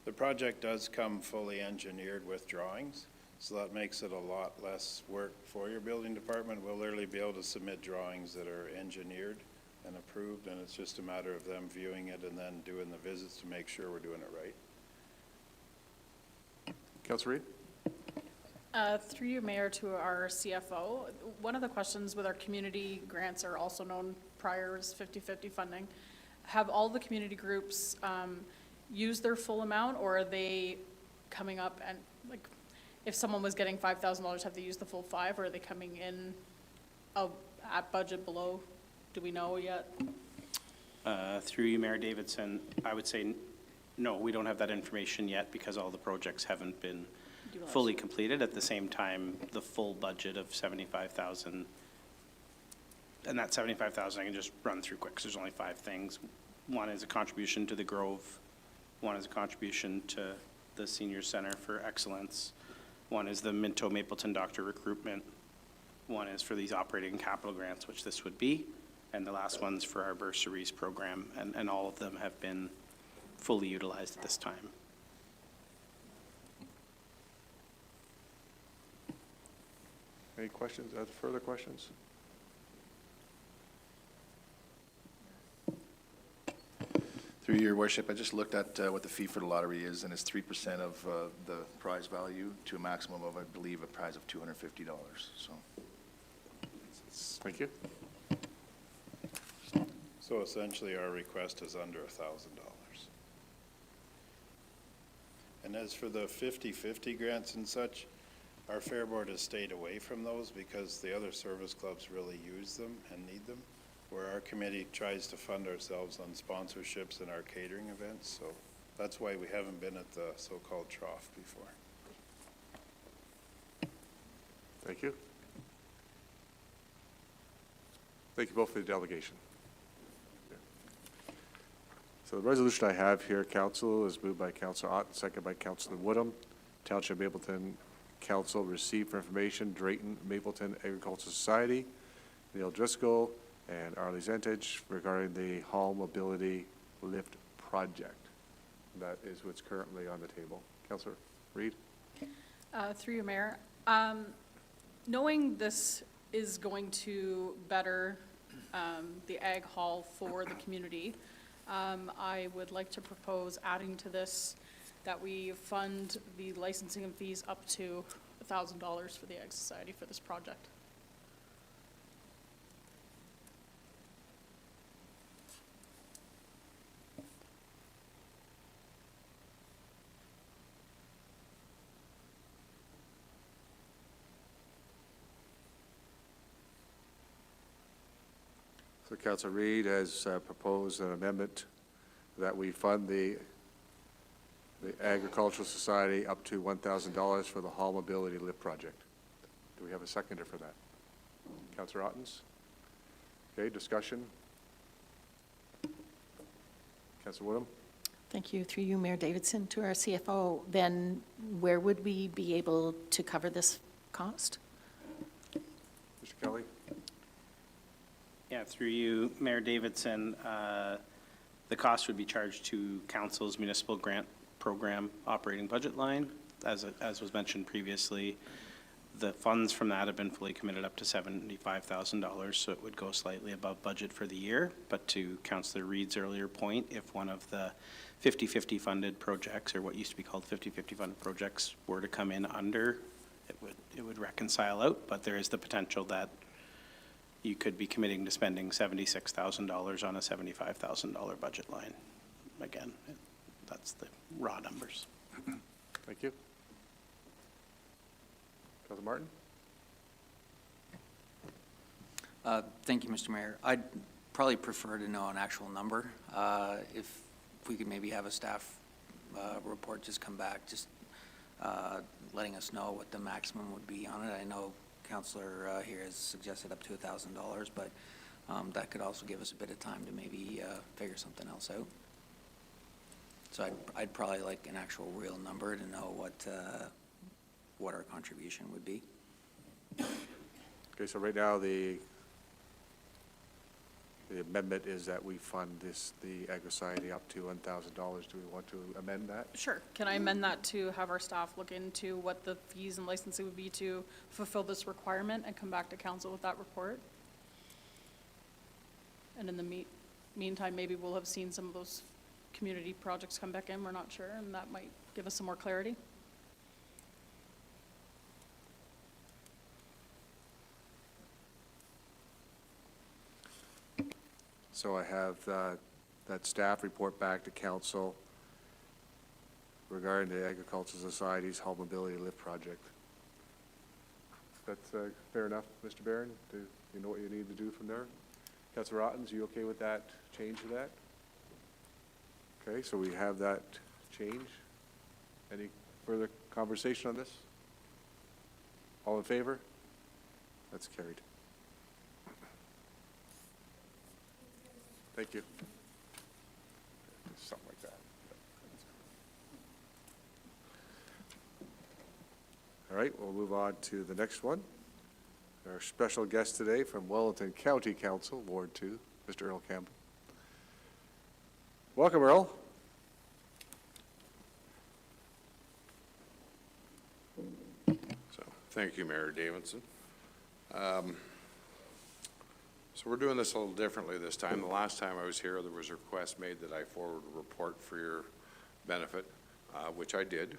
Speaker 7: the project does come fully engineered with drawings, so that makes it a lot less work for your building department. We'll literally be able to submit drawings that are engineered and approved, and it's just a matter of them viewing it and then doing the visits to make sure we're doing it right.
Speaker 1: Councillor Reid?
Speaker 12: Through you, Mayor, to our CFO, one of the questions with our community grants, are also known prior as 50/50 funding. Have all the community groups used their full amount, or are they coming up and, like, if someone was getting $5,000, have they used the full $5,000, or are they coming in at budget below? Do we know yet?
Speaker 6: Through you, Mayor Davidson, I would say no, we don't have that information yet because all the projects haven't been fully completed. At the same time, the full budget of $75,000, and that $75,000 I can just run through quick because there's only 5 things. One is a contribution to the Grove. One is a contribution to the Senior Center for Excellence. One is the Minto Mapleton doctor recruitment. One is for these operating capital grants, which this would be. And the last one's for our bursaries program, and all of them have been fully utilized at this time.
Speaker 1: Any questions, further questions?
Speaker 13: Through your worship, I just looked at what the fee for the lottery is, and it's 3% of the prize value to a maximum of, I believe, a prize of $250, so.
Speaker 1: Thank you.
Speaker 7: So essentially, our request is under $1,000. And as for the 50/50 grants and such, our Fair Board has stayed away from those because the other service clubs really use them and need them, where our committee tries to fund ourselves on sponsorships and our catering events, so that's why we haven't been at the so-called trough before.
Speaker 1: Thank you. Thank you both for the delegation. So the resolution I have here, Council, is moved by Councilor Ott, second by Councilor Woodham. Township Mapleton Council received for information Drayton Mapleton Agricultural Society, Neil Driscoll, and Arlie Zentage regarding the Hall Mobility Lift Project. That is what's currently on the table. Councilor Reid?
Speaker 12: Through you, Mayor. Knowing this is going to better the Ag Hall for the community, I would like to propose adding to this that we fund the licensing and fees up to $1,000 for the Ag Society for this project.
Speaker 1: So Councilor Reid has proposed an amendment that we fund the Agricultural Society up to $1,000 for the Hall Mobility Lift Project. Do we have a seconder for that? Councilor Ottens? Okay, discussion? Councilor Woodham?
Speaker 11: Thank you. Through you, Mayor Davidson, to our CFO, then where would we be able to cover this cost?
Speaker 1: Mr. Kelly?
Speaker 6: Yeah, through you, Mayor Davidson, the cost would be charged to council's municipal grant program operating budget line. As was mentioned previously, the funds from that have been fully committed up to $75,000, so it would go slightly above budget for the year. But to Councillor Reid's earlier point, if one of the 50/50 funded projects, or what used to be called 50/50 funded projects, were to come in under, it would reconcile out, but there is the potential that you could be committing to spending $76,000 on a $75,000 budget line. Again, that's the raw numbers.
Speaker 1: Thank you. Councilor Martin?
Speaker 3: Thank you, Mr. Mayor. I'd probably prefer to know an actual number. If we could maybe have a staff report just come back, just letting us know what the maximum would be on it. I know Councilor here has suggested up to $1,000, but that could also give us a bit of time to maybe figure something else out. So I'd probably like an actual real number to know what our contribution would be.
Speaker 1: Okay, so right now, the amendment is that we fund the Ag Society up to $1,000. Do we want to amend that?
Speaker 12: Sure. Can I amend that to have our staff look into what the fees and licensing would be to fulfill this requirement and come back to council with that report? And in the meantime, maybe we'll have seen some of those community projects come back in, we're not sure, and that might give us some more clarity.
Speaker 1: So I have that staff report back to council regarding the Agricultural Society's Hall Mobility Lift Project. That's fair enough, Mr. Barron? Do you know what you need to do from there? Councilor Ottens, you okay with that change to that? Okay, so we have that change. Any further conversation on this? All in favor? That's carried. Thank you. Something like that. All right, we'll move on to the next one. Our special guest today from Wellington County Council, Ward 2, Mr. Earl Campbell. Welcome, Earl.
Speaker 14: Thank you, Mayor Davidson. So we're doing this a little differently this time. The last time I was here, there was a request made that I forward a report for your benefit, which I did.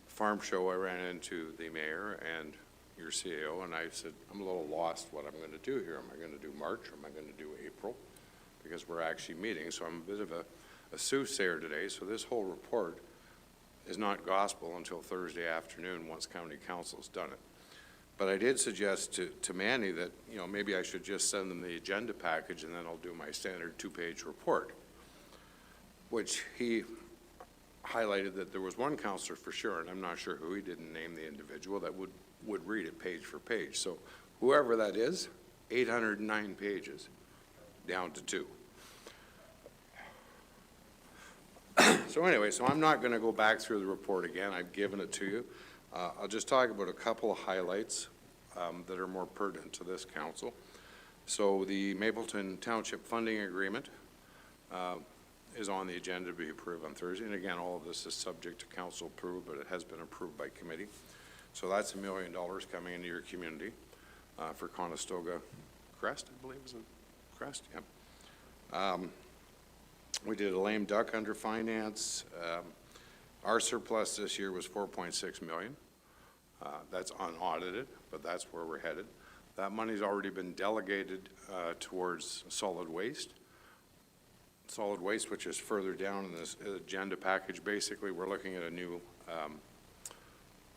Speaker 14: Farm show, I ran into the mayor and your CAO, and I said, I'm a little lost what I'm going to do here. Am I going to do March, or am I going to do April? Because we're actually meeting, so I'm a bit of a soothsayer today. So this whole report is not gospel until Thursday afternoon, once county council's done it. But I did suggest to Manny that, you know, maybe I should just send them the agenda package, and then I'll do my standard 2-page report, which he highlighted that there was one counselor for sure, and I'm not sure who, he didn't name the individual, that would read it page for page. So whoever that is, 809 pages, down to 2. So anyway, so I'm not going to go back through the report again. I've given it to you. I'll just talk about a couple of highlights that are more pertinent to this council. So the Mapleton Township funding agreement is on the agenda to be approved on Thursday. And again, all of this is subject to council approval, but it has been approved by committee. So that's $1 million coming into your community for Conestoga Crest, I believe, is it Crest? Yeah. We did a lame duck under finance. Our surplus this year was $4.6 million. That's unaudited, but that's where we're headed. That money's already been delegated towards solid waste. Solid waste, which is further down in this agenda package. Basically, we're looking at a new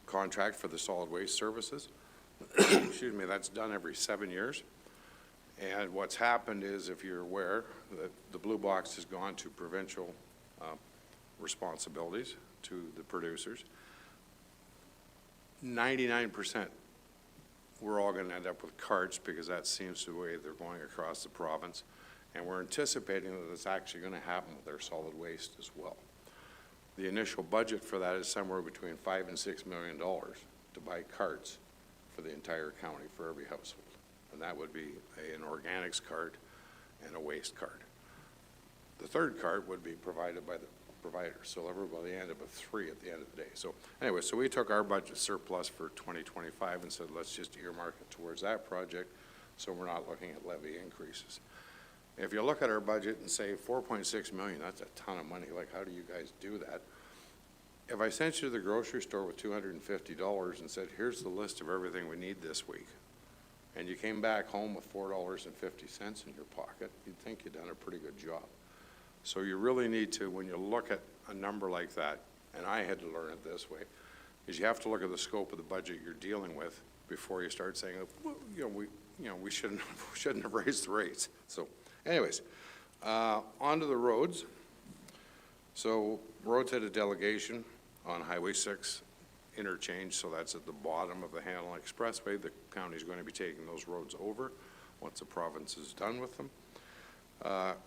Speaker 14: contract for the solid waste services. Excuse me, that's done every 7 years. And what's happened is, if you're aware, that the blue box has gone to provincial responsibilities to the producers. 99% we're all going to end up with carts, because that seems the way they're going across the province. And we're anticipating that it's actually going to happen with our solid waste as well. The initial budget for that is somewhere between $5 and $6 million to buy carts for the entire county for every household. And that would be an organics cart and a waste cart. The third cart would be provided by the provider. So everybody ended up with 3 at the end of the day. So anyway, so we took our budget surplus for 2025 and said, let's just earmark it towards that project, so we're not looking at levy increases. If you look at our budget and say $4.6 million, that's a ton of money. Like, how do you guys do that? If I sent you to the grocery store with $250 and said, here's the list of everything we need this week, and you came back home with $4.50 in your pocket, you'd think you'd done a pretty good job. So you really need to, when you look at a number like that, and I had to learn it this way, is you have to look at the scope of the budget you're dealing with before you start saying, well, we shouldn't have raised the rates. So anyways, onto the roads. So roads had a delegation on Highway 6 interchange, so that's at the bottom of the Hanlon Expressway. The county's going to be taking those roads over once the province is done with them.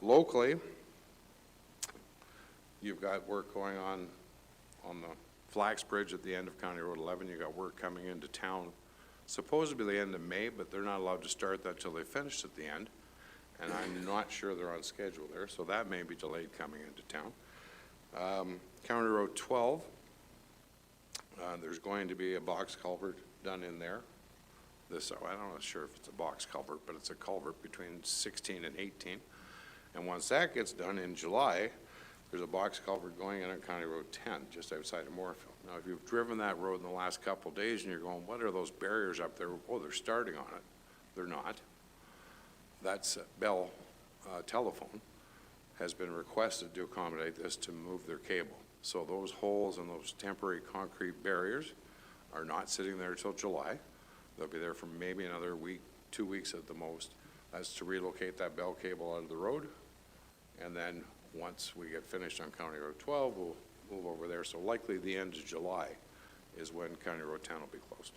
Speaker 14: Locally, you've got work going on the Flax Bridge at the end of County Road 11. You've got work coming into town supposedly the end of May, but they're not allowed to start that till they finish at the end. And I'm not sure they're on schedule there, so that may be delayed coming into town. County Road 12, there's going to be a box culvert done in there. I'm not sure if it's a box culvert, but it's a culvert between 16 and 18. And once that gets done in July, there's a box culvert going in on County Road 10, just outside of Moorfield. Now, if you've driven that road in the last couple of days and you're going, what are those barriers up there? Oh, they're starting on it. They're not. That's Bell Telephone has been requested to accommodate this to move their cable. So those holes and those temporary concrete barriers are not sitting there until July. They'll be there for maybe another week, 2 weeks at the most. That's to relocate that Bell cable out of the road. And then once we get finished on County Road 12, we'll move over there. So likely the end of July is when County Road 10 will be closed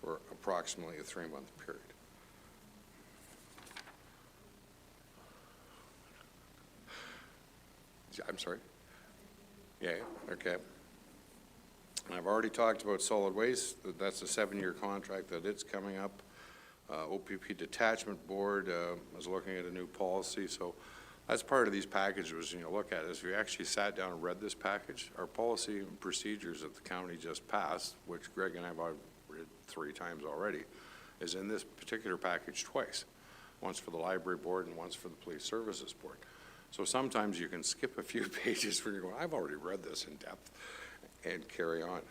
Speaker 14: for approximately a 3-month period. I'm sorry? Yeah, okay. I've already talked about solid waste. That's a 7-year contract that it's coming up. OPP Detachment Board is looking at a new policy. So that's part of these packages, look at it. If you actually sat down and read this package, our policy and procedures that the county just passed, which Greg and I have read 3 times already, is in this particular package twice, once for the library board and once for the police services board. So sometimes you can skip a few pages where you go, I've already read this in depth, and carry on.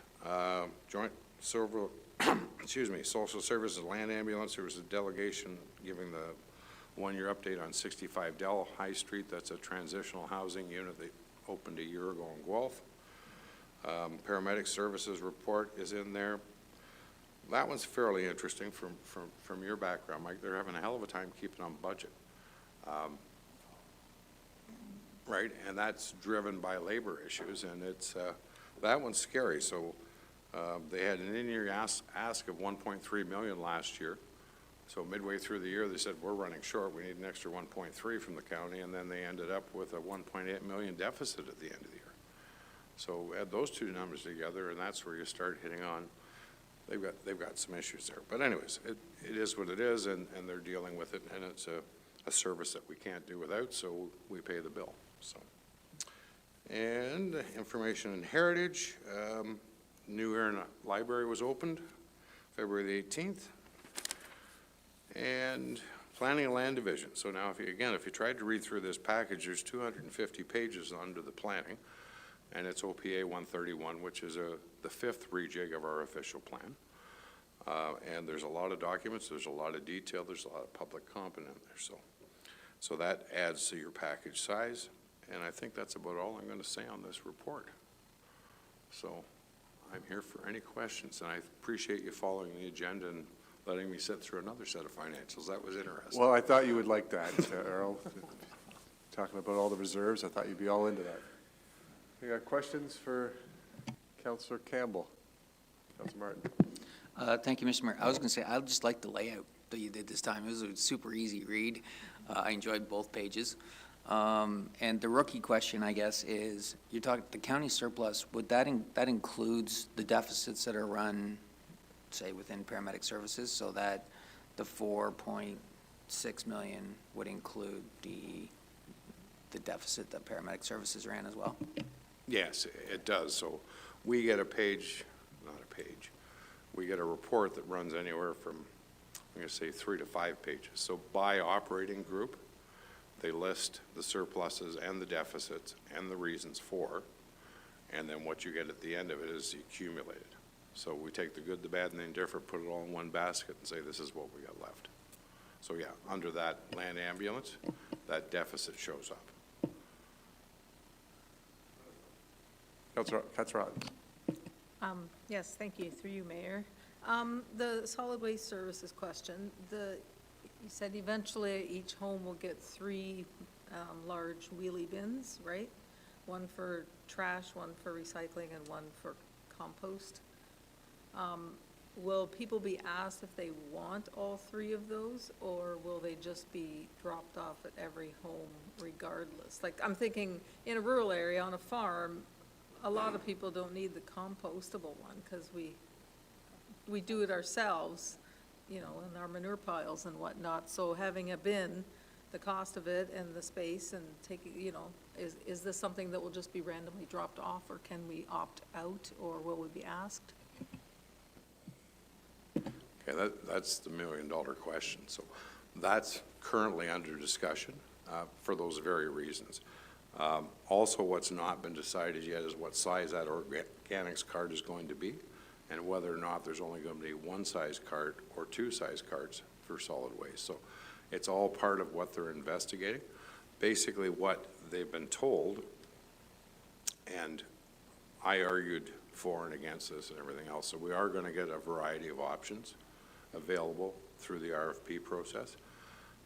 Speaker 14: Joint Silver, excuse me, Social Services Land Ambulance, there was a delegation giving the one-year update on 65 Dell High Street. That's a transitional housing unit that opened a year ago in Guelph. Paramedic Services report is in there. That one's fairly interesting from your background, Mike. They're having a hell of a time keeping on budget. Right, and that's driven by labor issues, and it's, that one's scary. So they had an in-year ask of 1.3 million last year. So midway through the year, they said, we're running short. We need an extra 1.3 from the county, and then they ended up with a 1.8 million deficit at the end of the year. So add those two numbers together, and that's where you start hitting on, they've got some issues there. But anyways, it is what it is, and they're dealing with it, and it's a service that we can't do without, so we pay the bill. So, and information and heritage, New Erin Library was opened February the 18th, and Planning and Land Division. So now, if you tried to read through this package, there's 250 pages under the planning, and it's OPA 131, which is the 5th rejig of our official plan. And there's a lot of documents, there's a lot of detail, there's a lot of public comment in there. So that adds to your package size. And I think that's about all I'm going to say on this report. So I'm here for any questions, and I appreciate you following the agenda and letting me sit through another set of financials. That was interesting.
Speaker 1: Well, I thought you would like that, Earl. Talking about all the reserves, I thought you'd be all into that. You got questions for Councillor Campbell? Councillor Martin?
Speaker 3: Thank you, Mr. Mayor. I was going to say, I just like the layout that you did this time. It was a super easy read. I enjoyed both pages. And the rookie question, I guess, is you're talking the county surplus. Would that includes the deficits that are run, say, within paramedic services, so that the 4.6 million would include the deficit that paramedic services ran as well?
Speaker 14: Yes, it does. So we get a page, not a page, we get a report that runs anywhere from, I'm going to say 3 to 5 pages. So by operating group, they list the surpluses and the deficits and the reasons for, and then what you get at the end of it is accumulated. So we take the good, the bad, and the indifferent, put it all in one basket and say this is what we got left. So yeah, under that land ambulance, that deficit shows up.
Speaker 1: Councillor Rotten.
Speaker 10: Yes, thank you, through you, Mayor. The solid waste services question, you said eventually each home will get 3 large wheelie bins, right? One for trash, one for recycling, and one for compost. Will people be asked if they want all 3 of those, or will they just be dropped off at every home regardless? Like, I'm thinking, in a rural area, on a farm, a lot of people don't need the compostable one, because we do it ourselves, you know, in our manure piles and whatnot. So having a bin, the cost of it and the space and taking, you know, is this something that will just be randomly dropped off, or can we opt out, or will we be asked?
Speaker 14: Okay, that's the $1 million question. So that's currently under discussion for those very reasons. Also, what's not been decided yet is what size that organics cart is going to be, and whether or not there's only going to be 1 size cart or 2 size carts for solid waste. So it's all part of what they're investigating. Basically what they've been told, and I argued for and against this and everything else, so we are going to get a variety of options available through the RFP process,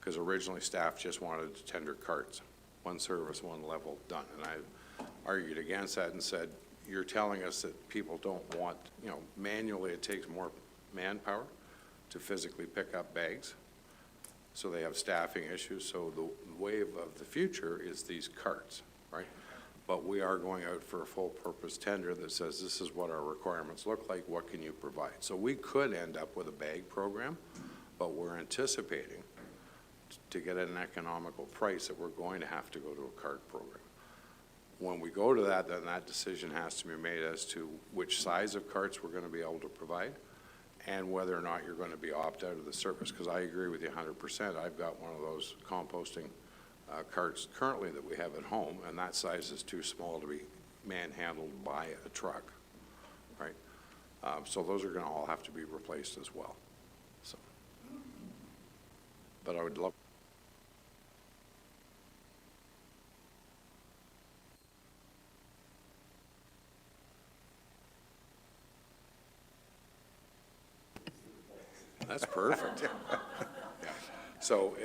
Speaker 14: because originally staff just wanted to tender carts, 1 service, 1 level, done. And I argued against that and said, you're telling us that people don't want, you know, manually it takes more manpower to physically pick up bags, so they have staffing issues. So the wave of the future is these carts, right? But we are going out for a full-purpose tender that says this is what our requirements look like, what can you provide? So we could end up with a bag program, but we're anticipating to get an economical price that we're going to have to go to a cart program. When we go to that, then that decision has to be made as to which size of carts we're going to be able to provide and whether or not you're going to be opt-out of the service, because I agree with you 100%. I've got one of those composting carts currently that we have at home, and that size is too small to be manhandled by a truck, right? So those are going to all have to be replaced as well. So, but I would love. That's perfect. Yeah. So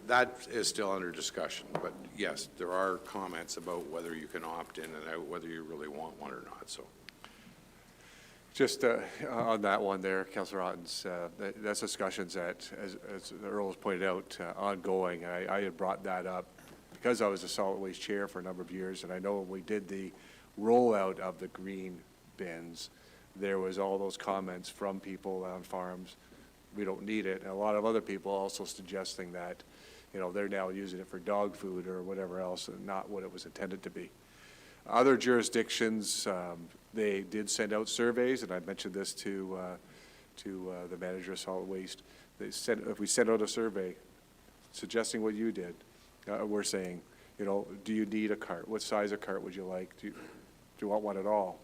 Speaker 14: that is still under discussion, but yes, there are comments about whether you can opt in and out, whether you really want one or not, so.
Speaker 1: Just on that one there, Councillor Ottens, that's discussions that, as Earl has pointed out, ongoing. I had brought that up because I was the solid waste chair for a number of years, and I know when we did the rollout of the green bins, there was all those comments from people on farms, we don't need it, and a lot of other people also suggesting that, you know, they're now using it for dog food or whatever else, and not what it was intended to be. Other jurisdictions, they did send out surveys, and I mentioned this to the manager of solid waste. They said if we send out a survey suggesting what you did, we're saying, you know, do you need a cart? What size of cart would you like? Do you want one at all?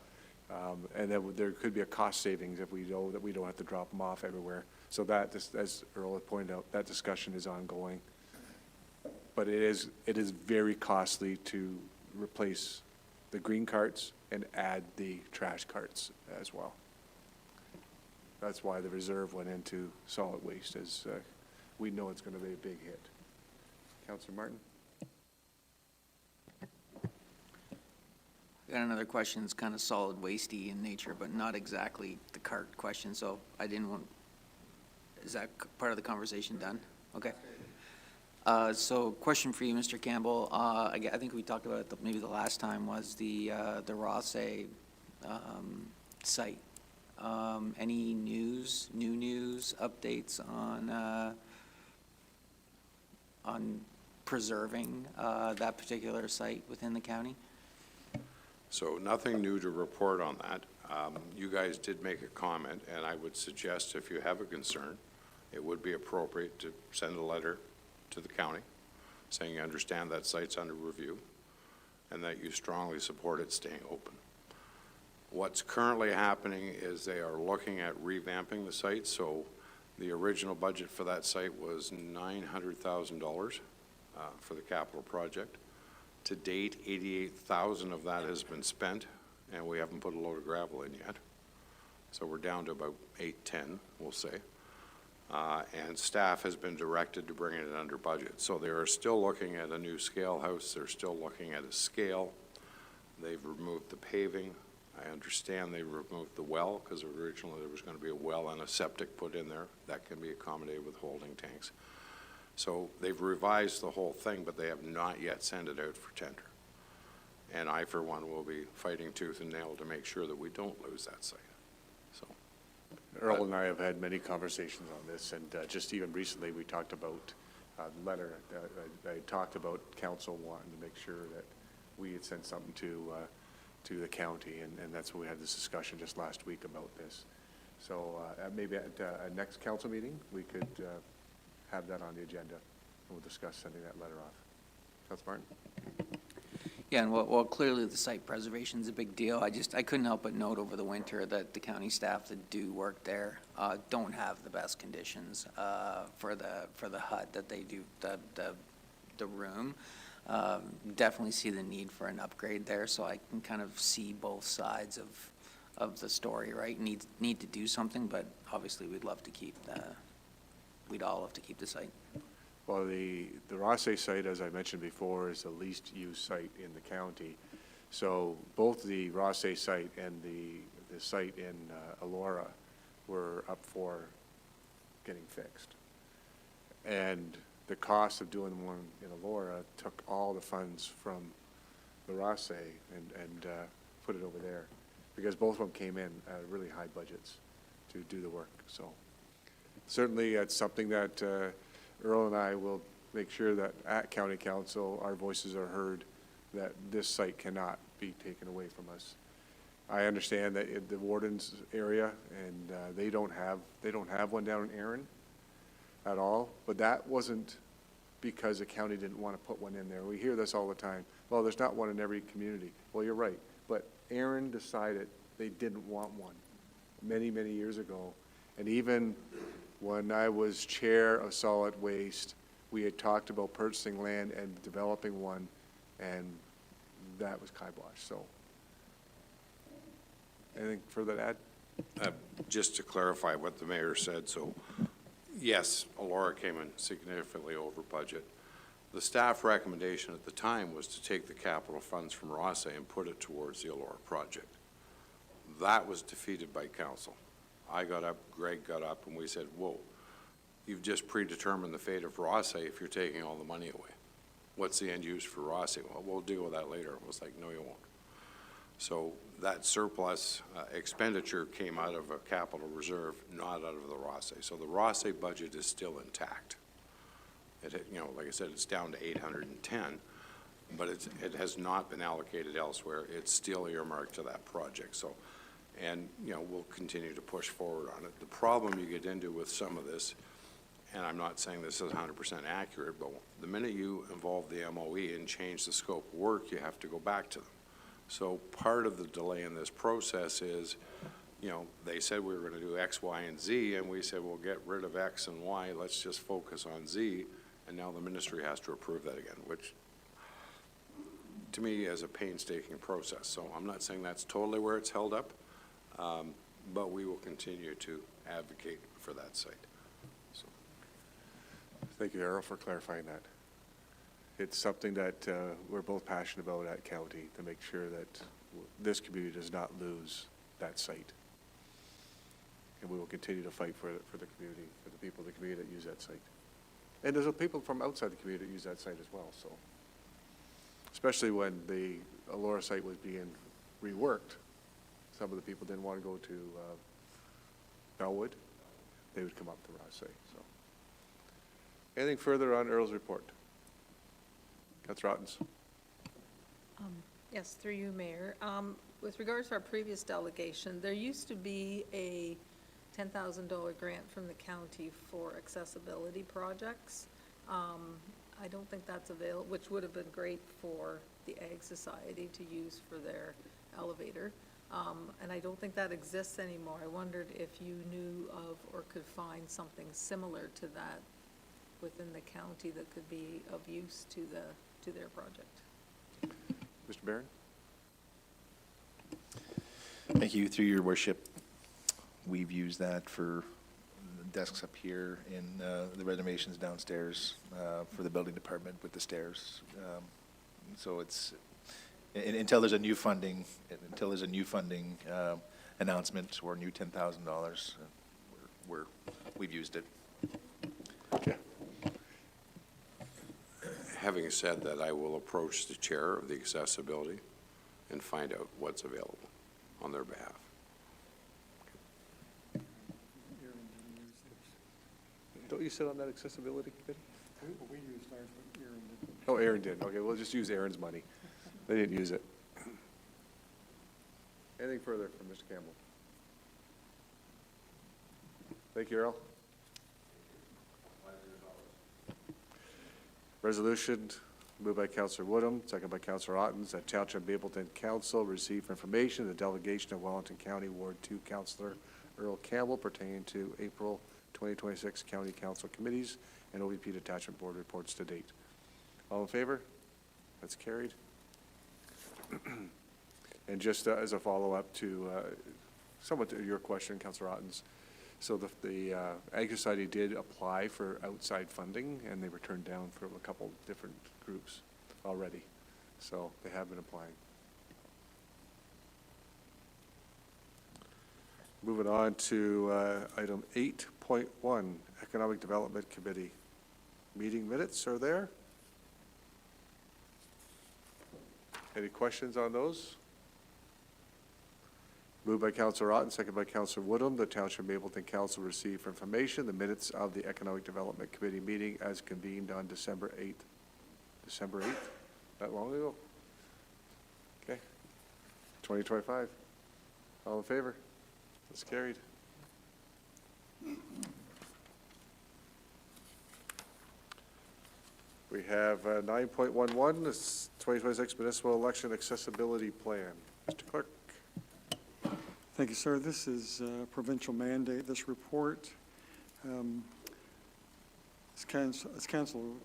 Speaker 1: And then there could be a cost savings if we know that we don't have to drop them off everywhere. So that, as Earl had pointed out, that discussion is ongoing. But it is very costly to replace the green carts and add the trash carts as well. That's why the reserve went into solid waste, as we know it's going to be a big hit. Councillor Martin?
Speaker 3: I got another question that's kind of solid wastey in nature, but not exactly the cart question, so I didn't want, is that part of the conversation done? Okay. So question for you, Mr. Campbell. I think we talked about it maybe the last time, was the Rothsay site. Any new news, updates on preserving that particular site within the county?
Speaker 14: So nothing new to report on that. You guys did make a comment, and I would suggest if you have a concern, it would be appropriate to send a letter to the county saying you understand that site's under review and that you strongly support it staying open. What's currently happening is they are looking at revamping the site. So the original budget for that site was $900,000 for the capital project. To date, 88,000 of that has been spent, and we haven't put a load of gravel in yet. So we're down to about 810, we'll say. And staff has been directed to bring it under budget. So they are still looking at a new scale house. They're still looking at a scale. They've removed the paving. I understand they removed the well, because originally there was going to be a well and a septic put in there. That can be accommodated with holding tanks. So they've revised the whole thing, but they have not yet sent it out for tender. And I, for one, will be fighting tooth and nail to make sure that we don't lose that site. So,
Speaker 1: Earl and I have had many conversations on this, and just even recently we talked about the letter. I talked about council wanting to make sure that we had sent something to the county, and that's when we had this discussion just last week about this. So maybe at a next council meeting, we could have that on the agenda, and we'll discuss sending that letter off. Councilor Martin?
Speaker 3: Yeah, and well, clearly the site preservation is a big deal. I couldn't help but note over the winter that the county staff that do work there don't have the best conditions for the hut that they do, the room. Definitely see the need for an upgrade there, so I can kind of see both sides of the story, right? Need to do something, but obviously we'd love to keep we'd all love to keep the site.
Speaker 1: Well, the Rothsay site, as I mentioned before, is the least used site in the county. So both the Rothsay site and the site in Elora were up for getting fixed. And the cost of doing one in Elora took all the funds from the Rothsay and put it over there, because both of them came in at really high budgets to do the work. So certainly it's something that Earl and I will make sure that at County Council our voices are heard, that this site cannot be taken away from us. I understand that in the warden's area, and they don't have one down in Erin at all, but that wasn't because the county didn't want to put one in there. We hear this all the time. Well, there's not one in every community. Well, you're right, but Erin decided they didn't want one many, many years ago. And even when I was chair of solid waste, we had talked about purchasing land and developing one, and that was kibosh, so. Anything further to add?
Speaker 14: Just to clarify what the mayor said, so, yes, Alora came in significantly over budget. The staff recommendation at the time was to take the capital funds from Rosse and put it towards the Alora project. That was defeated by council. I got up, Greg got up, and we said, whoa, you've just predetermined the fate of Rosse if you're taking all the money away. What's the end use for Rosse? Well, we'll deal with that later. It was like, no, you won't. So that surplus expenditure came out of a capital reserve, not out of the Rosse. So the Rosse budget is still intact. It, you know, like I said, it's down to 810, but it has not been allocated elsewhere. It's still earmarked to that project. So, and, you know, we'll continue to push forward on it. The problem you get into with some of this, and I'm not saying this is 100% accurate, but the minute you involve the MOE and change the scope of work, you have to go back to them. So part of the delay in this process is, you know, they said we were going to do X, Y, and Z, and we said, we'll get rid of X and Y, let's just focus on Z, and now the ministry has to approve that again, which to me is a painstaking process. So I'm not saying that's totally where it's held up, but we will continue to advocate for that site. So.
Speaker 1: Thank you, Errol, for clarifying that. It's something that we're both passionate about at county, to make sure that this community does not lose that site. And we will continue to fight for the community, for the people of the community that use that site. And there's people from outside the community that use that site as well, so. Especially when the Alora site was being reworked, some of the people didn't want to go to Bellwood. They would come up to Ross site, so. Anything further on Earl's report? Councilor Ottens.
Speaker 10: Yes, through you, Mayor. With regards to our previous delegation, there used to be a $10,000 grant from the county for accessibility projects. I don't think that's available, which would have been great for the Ag Society to use for their elevator. And I don't think that exists anymore. I wondered if you knew of or could find something similar to that within the county that could be of use to their project.
Speaker 1: Mr. Barron?
Speaker 13: Thank you. Through your worship, we've used that for the desks up here in the renovations downstairs for the building department with the stairs. So it's, until there's a new funding, announcement or new $10,000, we've used it.
Speaker 1: Okay.
Speaker 14: Having said that, I will approach the chair of the accessibility and find out what's available on their behalf.
Speaker 1: Don't you sit on that accessibility committee?
Speaker 15: We used ours, but Aaron didn't.
Speaker 1: Oh, Aaron did. Okay, we'll just use Aaron's money. They didn't use it. Anything further from Mr. Campbell? Thank you, Earl. Resolution moved by Councillor Woodham, second by Councillor Ottens, that Township Mapleton Council receive information, the delegation of Wellington County Ward 2 Councillor Earl Campbell pertaining to April 2026 County Council Committees and OVP Detachment Board reports to date. All in favor? That's carried. And just as a follow-up to somewhat to your question, Councillor Ottens, so the Ag Society did apply for outside funding, and they were turned down from a couple different groups already. So they have been applying. Moving on to item 8.1, Economic Development Committee. Meeting minutes are there. Any questions on those? Moved by Councillor Otten, second by Councillor Woodham, the Township Mapleton Council receive for information the minutes of the Economic Development Committee meeting as convened on December 8th. December 8th? That long ago? Okay. 2025. All in favor? That's carried. We have 9.11, this 2026 municipal election accessibility plan. Mr. Clerk?
Speaker 15: Thank you, sir. This is a provincial mandate, this report. As council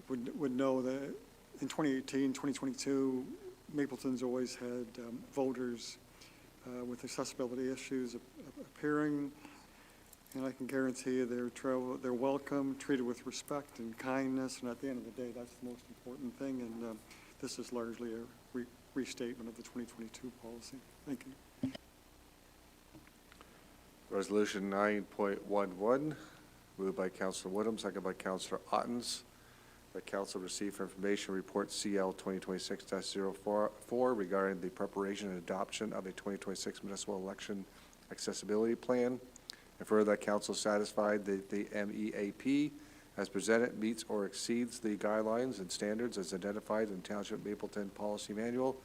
Speaker 15: would know that in 2018, 2022, Mapleton's always had voters with accessibility issues appearing, and I can guarantee you they're welcome, treated with respect and kindness, and at the end of the day, that's the most important thing, and this is largely a restatement of the 2022 policy. Thank you.
Speaker 1: Resolution 9.11, moved by Councillor Woodham, second by Councillor Ottens. The council received for information report CL 2026-04 regarding the preparation and adoption of a 2026 municipal election accessibility plan. And further, that council satisfied that the MEAP as presented meets or exceeds the guidelines and standards as identified in Township Mapleton Policy Manual,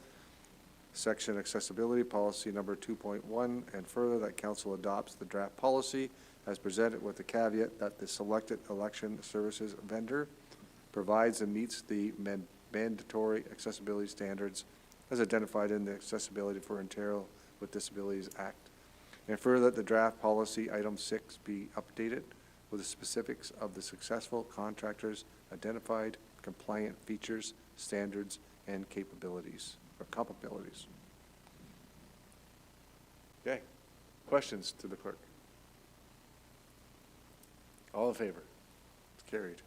Speaker 1: Section Accessibility Policy Number 2.1, and further, that council adopts the draft policy as presented with the caveat that the selected election services vendor provides and meets the mandatory accessibility standards as identified in the Accessibility for Ontario with Disabilities Act. And further, that the draft policy item 6 be updated with the specifics of the successful contractors' identified compliant features, standards, and capabilities, or capabilities. Okay. Questions to the clerk? All in favor? It's carried.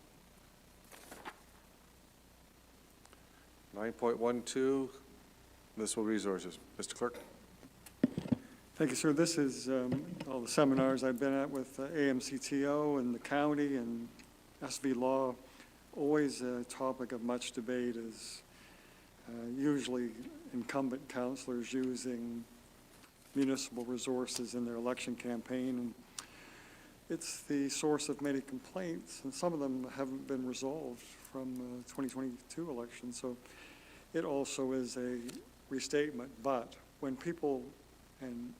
Speaker 1: 9.12, municipal resources. Mr. Clerk?
Speaker 15: Thank you, sir. This is all the seminars I've been at with AMCTO and the county and SV Law. Always a topic of much debate is usually incumbent councillors using municipal resources in their election campaign. And it's the source of many complaints, and some of them haven't been resolved from 2022 election. So it also is a restatement. But when people and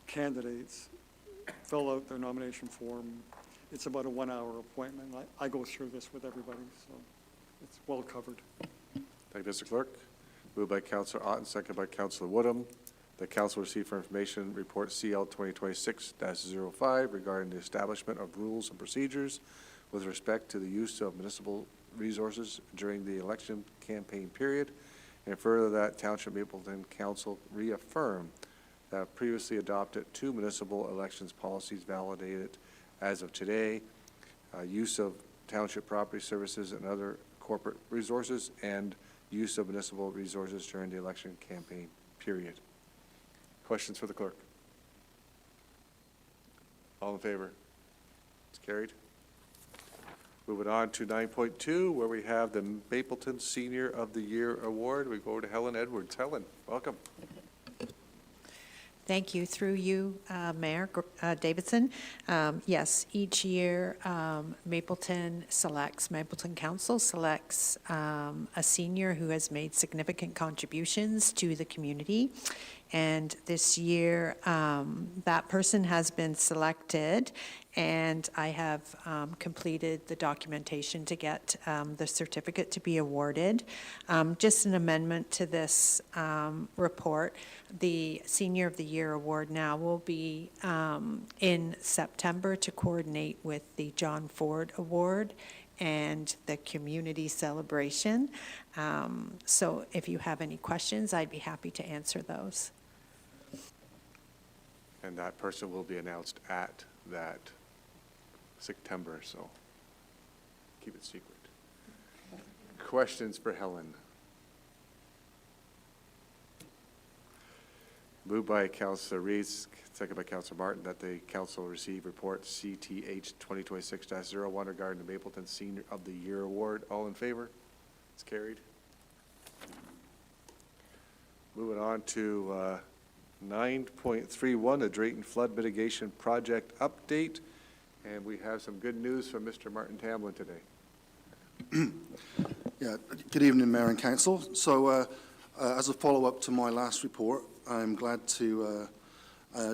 Speaker 15: candidates fill out their nomination form, it's about a 1-hour appointment. I go through this with everybody, so it's well covered.
Speaker 1: Thank you, Mr. Clerk. Moved by Councillor Otten, second by Councillor Woodham. The council received for information report CL 2026-05 regarding the establishment of rules and procedures with respect to the use of municipal resources during the election campaign period. And further, that Township Mapleton Council reaffirm that previously adopted 2 municipal elections policies validated as of today, use of township property services and other corporate resources, and use of municipal resources during the election campaign period. Questions for the clerk? All in favor? It's carried. Moving on to 9.2, where we have the Mapleton Senior of the Year Award. We go over to Helen Edwards. Helen, welcome.
Speaker 16: Thank you. Through you, Mayor Davidson. Yes, each year Mapleton Council selects a senior who has made significant contributions to the community. And this year, that person has been selected, and I have completed the documentation to get the certificate to be awarded. Just an amendment to this report. The Senior of the Year Award now will be in September to coordinate with the John Ford Award and the community celebration. So if you have any questions, I'd be happy to answer those.
Speaker 1: And that person will be announced at that September, so keep it secret. Questions for Helen? Moved by Councillor Rees, second by Councillor Martin, that the council receive report CTH 2026-01 regarding the Mapleton Senior of the Year Award. All in favor? It's carried. Moving on to 9.31, the Drayton Flood Mitigation Project Update. And we have some good news from Mr. Martin Tamlin today.
Speaker 17: Yeah, good evening, Mayor and Council. So as a follow-up to my last report, I'm glad to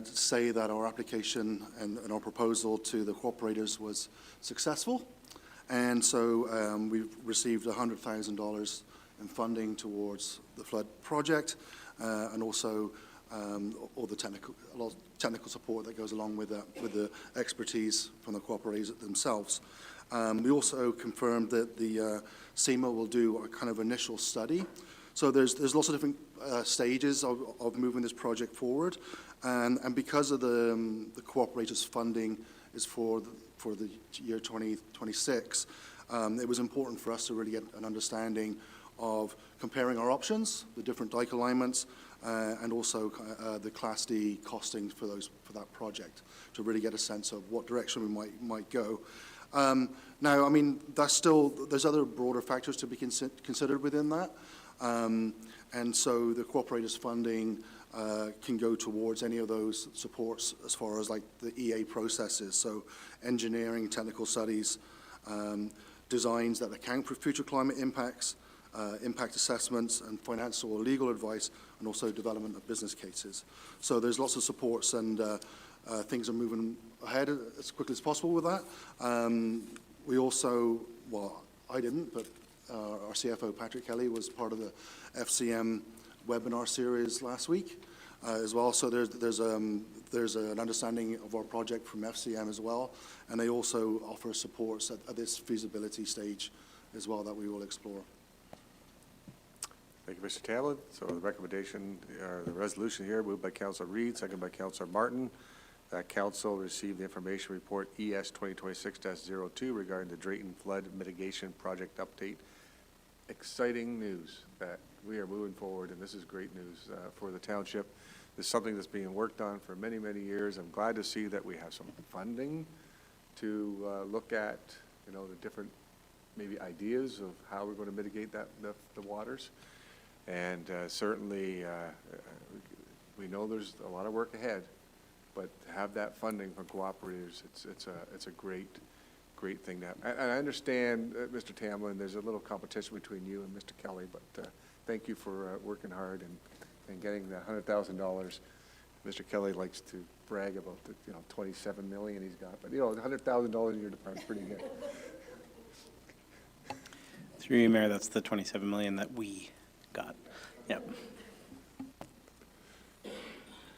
Speaker 17: say that our application and our proposal to the cooperators was successful. And so we've received $100,000 in funding towards the flood project, and also all the technical support that goes along with that, with the expertise from the cooperators themselves. We also confirmed that the SEMA will do a kind of initial study. So there's lots of different stages of moving this project forward, and because of the cooperators' funding is for the year 2026, it was important for us to really get an understanding of comparing our options, the different dike alignments, and also the Class D costings for that project, to really get a sense of what direction we might go. Now, I mean, there's other broader factors to be considered within that. And so the cooperators' funding can go towards any of those supports as far as like the EA processes, so engineering, technical studies, designs that account for future climate impacts, impact assessments, and financial or legal advice, and also development of business cases. So there's lots of supports, and things are moving ahead as quickly as possible with that. We also, well, I didn't, but our CFO, Patrick Kelly, was part of the FCM webinar series last week as well. So there's an understanding of our project from FCM as well, and they also offer supports at this feasibility stage as well that we will explore.
Speaker 1: Thank you, Mr. Tamlin. So the recommendation, the resolution here, moved by Councilor Reid, second by Councilor Martin, that Council receive the information report ES 2026-02 regarding the Drayton Flood Mitigation Project update. Exciting news that we are moving forward, and this is great news for the township. This is something that's being worked on for many, many years. I'm glad to see that we have some funding to look at, you know, the different maybe ideas of how we're going to mitigate the waters. And certainly, we know there's a lot of work ahead, but to have that funding from cooperators, it's a great thing to have. And I understand, Mr. Tamlin, there's a little competition between you and Mr. Kelly, but thank you for working hard and getting the $100,000. Mr. Kelly likes to brag about the 27 million he's got, but $100,000 in your department's pretty good.
Speaker 6: Through you, Mayor, that's the 27 million that we got. Yep.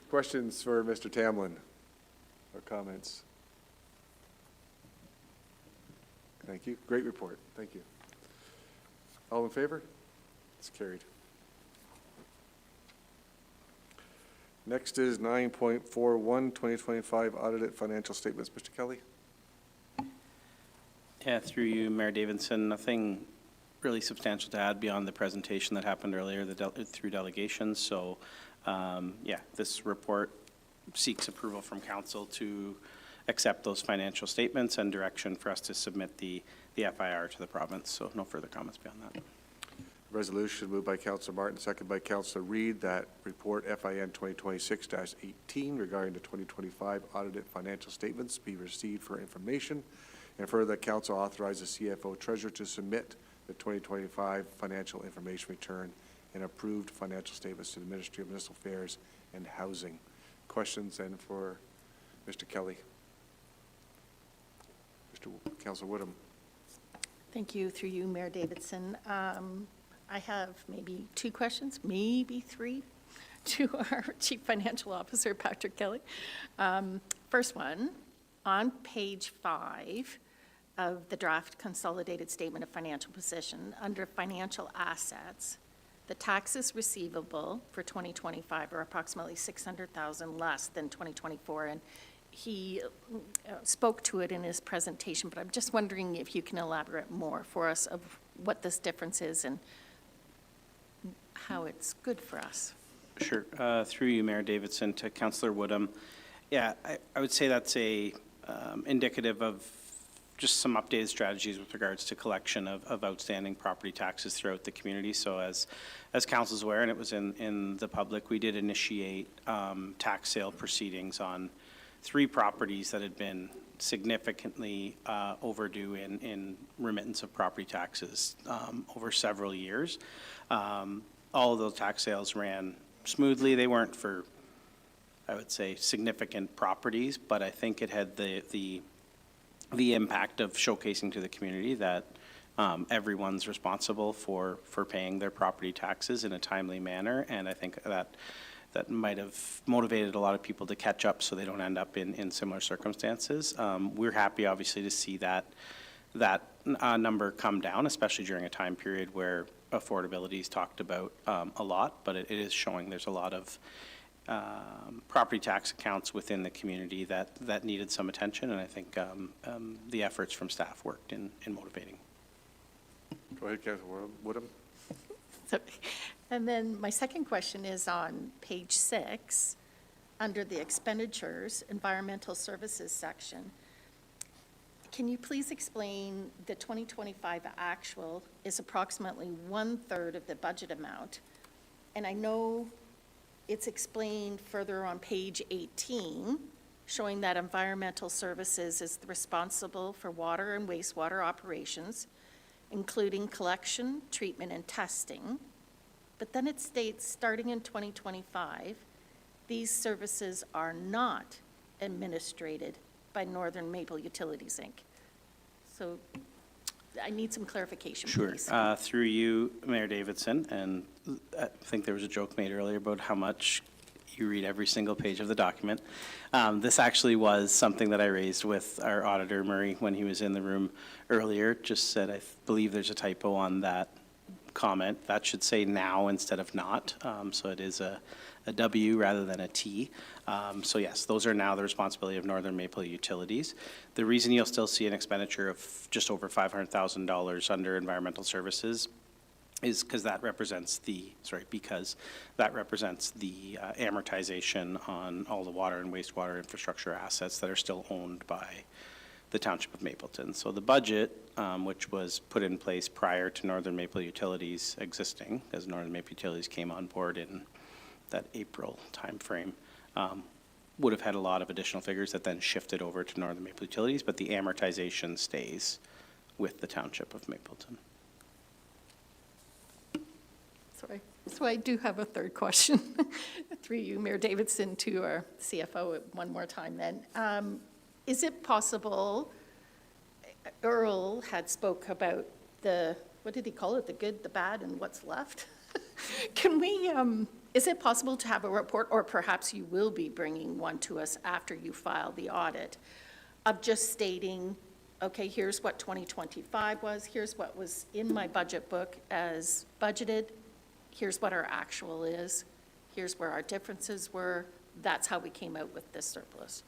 Speaker 1: Questions for Mr. Tamlin or comments? Thank you. Great report. Thank you. All in favor? It's carried. Next is 9.41, 2025 audited financial statements. Mr. Kelly?
Speaker 6: Yeah, through you, Mayor Davidson, nothing really substantial to add beyond the presentation that happened earlier through delegations. So, yeah, this report seeks approval from council to accept those financial statements and direction for us to submit the FIR to the province. So no further comments beyond that.
Speaker 1: Resolution moved by Councilor Martin, second by Councilor Reid, that report FIN 2026-18 regarding the 2025 audited financial statements be received for information, and further that council authorize the CFO treasurer to submit the 2025 financial information return and approved financial statements to the Ministry of Municipal Affairs and Housing. Questions then for Mr. Kelly? Councilor Woodham.
Speaker 11: Thank you. Through you, Mayor Davidson. I have maybe 2 questions, maybe 3, to our Chief Financial Officer, Patrick Kelly. First one, on page 5 of the draft consolidated statement of financial position, under financial assets, the taxes receivable for 2025 are approximately $600,000 less than 2024, and he spoke to it in his presentation, but I'm just wondering if you can elaborate more for us of what this difference is and how it's good for us.
Speaker 6: Sure. Through you, Mayor Davidson, to Councillor Woodham. Yeah, I would say that's indicative of just some updated strategies with regards to collection of outstanding property taxes throughout the community. So as council's aware, and it was in the public, we did initiate tax sale proceedings on 3 properties that had been significantly overdue in remittance of property taxes over several years. All of those tax sales ran smoothly. They weren't for, I would say, significant properties, but I think it had the impact of showcasing to the community that everyone's responsible for paying their property taxes in a timely manner, and I think that might have motivated a lot of people to catch up so they don't end up in similar circumstances. We're happy, obviously, to see that number come down, especially during a time period where affordability is talked about a lot, but it is showing there's a lot of property tax accounts within the community that needed some attention, and I think the efforts from staff worked in motivating.
Speaker 1: Go ahead, Councilor Woodham.
Speaker 11: So- And then my second question is on page 6, under the expenditures, environmental services section. Can you please explain the 2025 actual is approximately 1/3 of the budget amount? And I know it's explained further on page 18, showing that environmental services is responsible for water and wastewater operations, including collection, treatment, and testing. But then it states, starting in 2025, these services are not administrated by Northern Maple Utilities, Inc. So I need some clarification,
Speaker 6: Sure.
Speaker 11: please.
Speaker 6: Through you, Mayor Davidson, and I think there was a joke made earlier about how much you read every single page of the document. This actually was something that I raised with our auditor, Murray, when he was in the room earlier, just said, I believe there's a typo on that comment. That should say now instead of not. So it is a W rather than a T. So yes, those are now the responsibility of Northern Maple Utilities. The reason you'll still see an expenditure of just over $500,000 under environmental services is because that represents the amortization on all the water and wastewater infrastructure assets that are still owned by the Township of Mapleton. So the budget, which was put in place prior to Northern Maple Utilities existing, as Northern Maple Utilities came on board in that April timeframe, would have had a lot of additional figures that then shifted over to Northern Maple Utilities, but the amortization stays with the Township of Mapleton.
Speaker 11: Sorry. So I do have a third question through you, Mayor Davidson, to our CFO one more time then. Is it possible, Earl had spoke about the, what did he call it, the good, the bad, and what's left? Can we, is it possible to have a report, or perhaps you will be bringing one to us after you file the audit, of just stating, okay, here's what 2025 was, here's what was in my budget book as budgeted, here's what our actual is, here's where our differences were, that's how we came out with this surplus?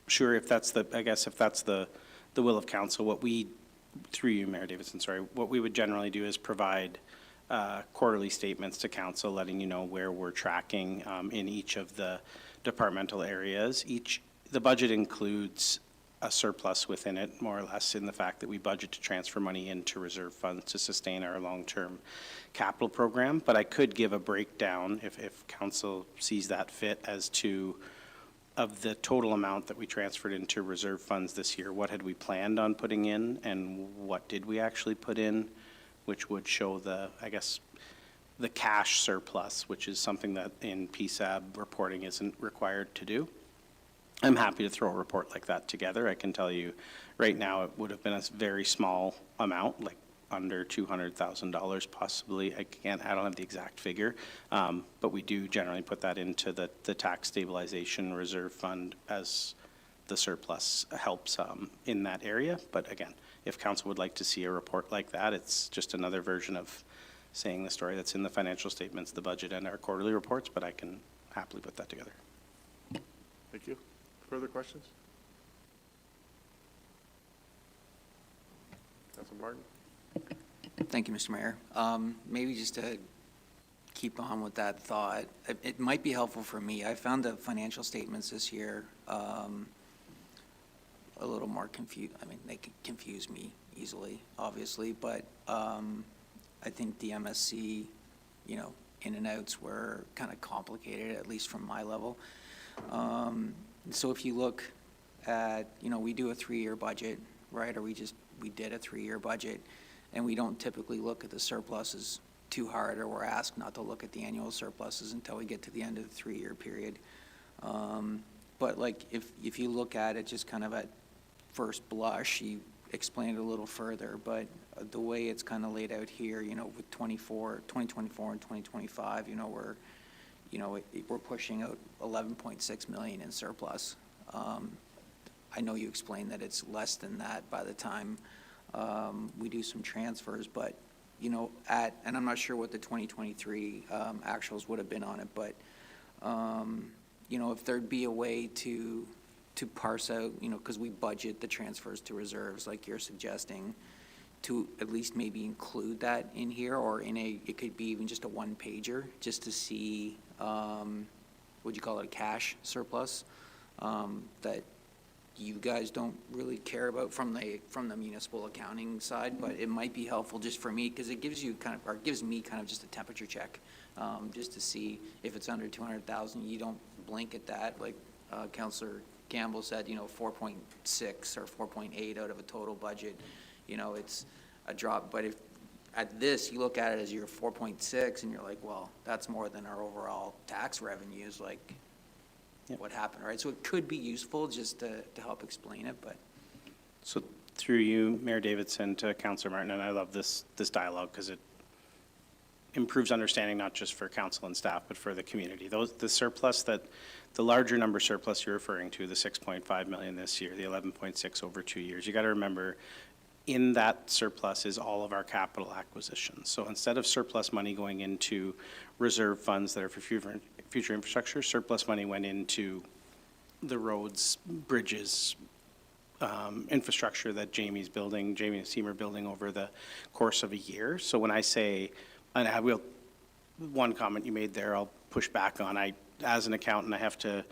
Speaker 6: Sure, if that's the will of council, what we, through you, Mayor Davidson, sorry, what we would generally do is provide quarterly statements to council, letting you know where we're tracking in each of the departmental areas. The budget includes a surplus within it, more or less, in the fact that we budget to transfer money into reserve funds to sustain our long-term capital program. But I could give a breakdown, if council sees that fit, as to of the total amount that we transferred into reserve funds this year, what had we planned on putting in and what did we actually put in, which would show the cash surplus, which is something that in PSAB reporting isn't required to do. I'm happy to throw a report like that together. I can tell you right now it would have been a very small amount, like under $200,000 possibly. I don't have the exact figure, but we do generally put that into the tax stabilization reserve fund as the surplus helps in that area. But again, if council would like to see a report like that, it's just another version of saying the story that's in the financial statements, the budget, and our quarterly reports, but I can happily put that together.
Speaker 1: Thank you. Further questions? Councilor Martin?
Speaker 3: Thank you, Mr. Mayor. Maybe just to keep on with that thought, it might be helpful for me. I found the financial statements this year a little more confused. I mean, they could confuse me easily, obviously, but I think the MSC, in and outs were kind of complicated, at least from my level. So if you look at, we do a 3-year budget, right? Or we did a 3-year budget, and we don't typically look at the surpluses too hard, or we're asked not to look at the annual surpluses until we get to the end of the 3-year period. But like, if you look at it just kind of at first blush, you explain it a little further, but the way it's kind of laid out here, you know, with 2024 and 2025, we're pushing out 11.6 million in surplus. I know you explained that it's less than that by the time we do some transfers, but, and I'm not sure what the 2023 actuals would have been on it, but, if there'd be a way to parse out, because we budget the transfers to reserves like you're suggesting, to at least maybe include that in here, or it could be even just a one-pager, just to see, would you call it a cash surplus, that you guys don't really care about from the municipal accounting side, but it might be helpful just for me, because it gives you gives me kind of just a temperature check, just to see if it's under 200,000, you don't blink at that, like Councillor Campbell said, 4.6 or 4.8 out of a total budget, it's a drop. But if at this, you look at it as your 4.6 and you're like, well, that's more than our overall tax revenues, like what happened, right? So it could be useful just to help explain it, but.
Speaker 6: So through you, Mayor Davidson, to Councillor Martin, and I love this dialogue because it improves understanding not just for council and staff, but for the community. The surplus the larger number surplus you're referring to, the 6.5 million this year, the 11.6 over 2 years, you got to remember, in that surplus is all of our capital acquisitions. So instead of surplus money going into reserve funds that are for future infrastructure, surplus money went into the roads, bridges, infrastructure that Jamie and team are building over the course of a year. So when I say, and I will, one comment you made there, I'll push back on. As an accountant, I have to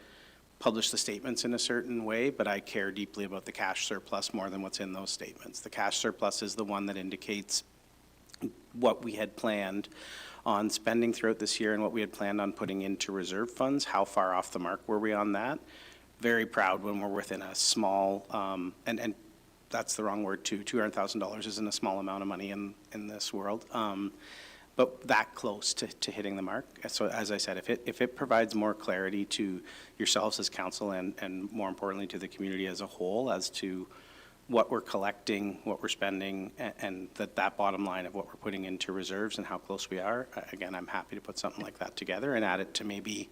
Speaker 6: publish the statements in a certain way, but I care deeply about the cash surplus more than what's in those statements. The cash surplus is the one that indicates what we had planned on spending throughout this year and what we had planned on putting into reserve funds. How far off the mark were we on that? Very proud when we're within a small, and that's the wrong word too, $200,000 isn't a small amount of money in this world. But that close to hitting the mark. So as I said, if it provides more clarity to yourselves as council and more importantly to the community as a whole as to what we're collecting, what we're spending, and that bottom line of what we're putting into reserves and how close we are, again, I'm happy to put something like that together and add it to maybe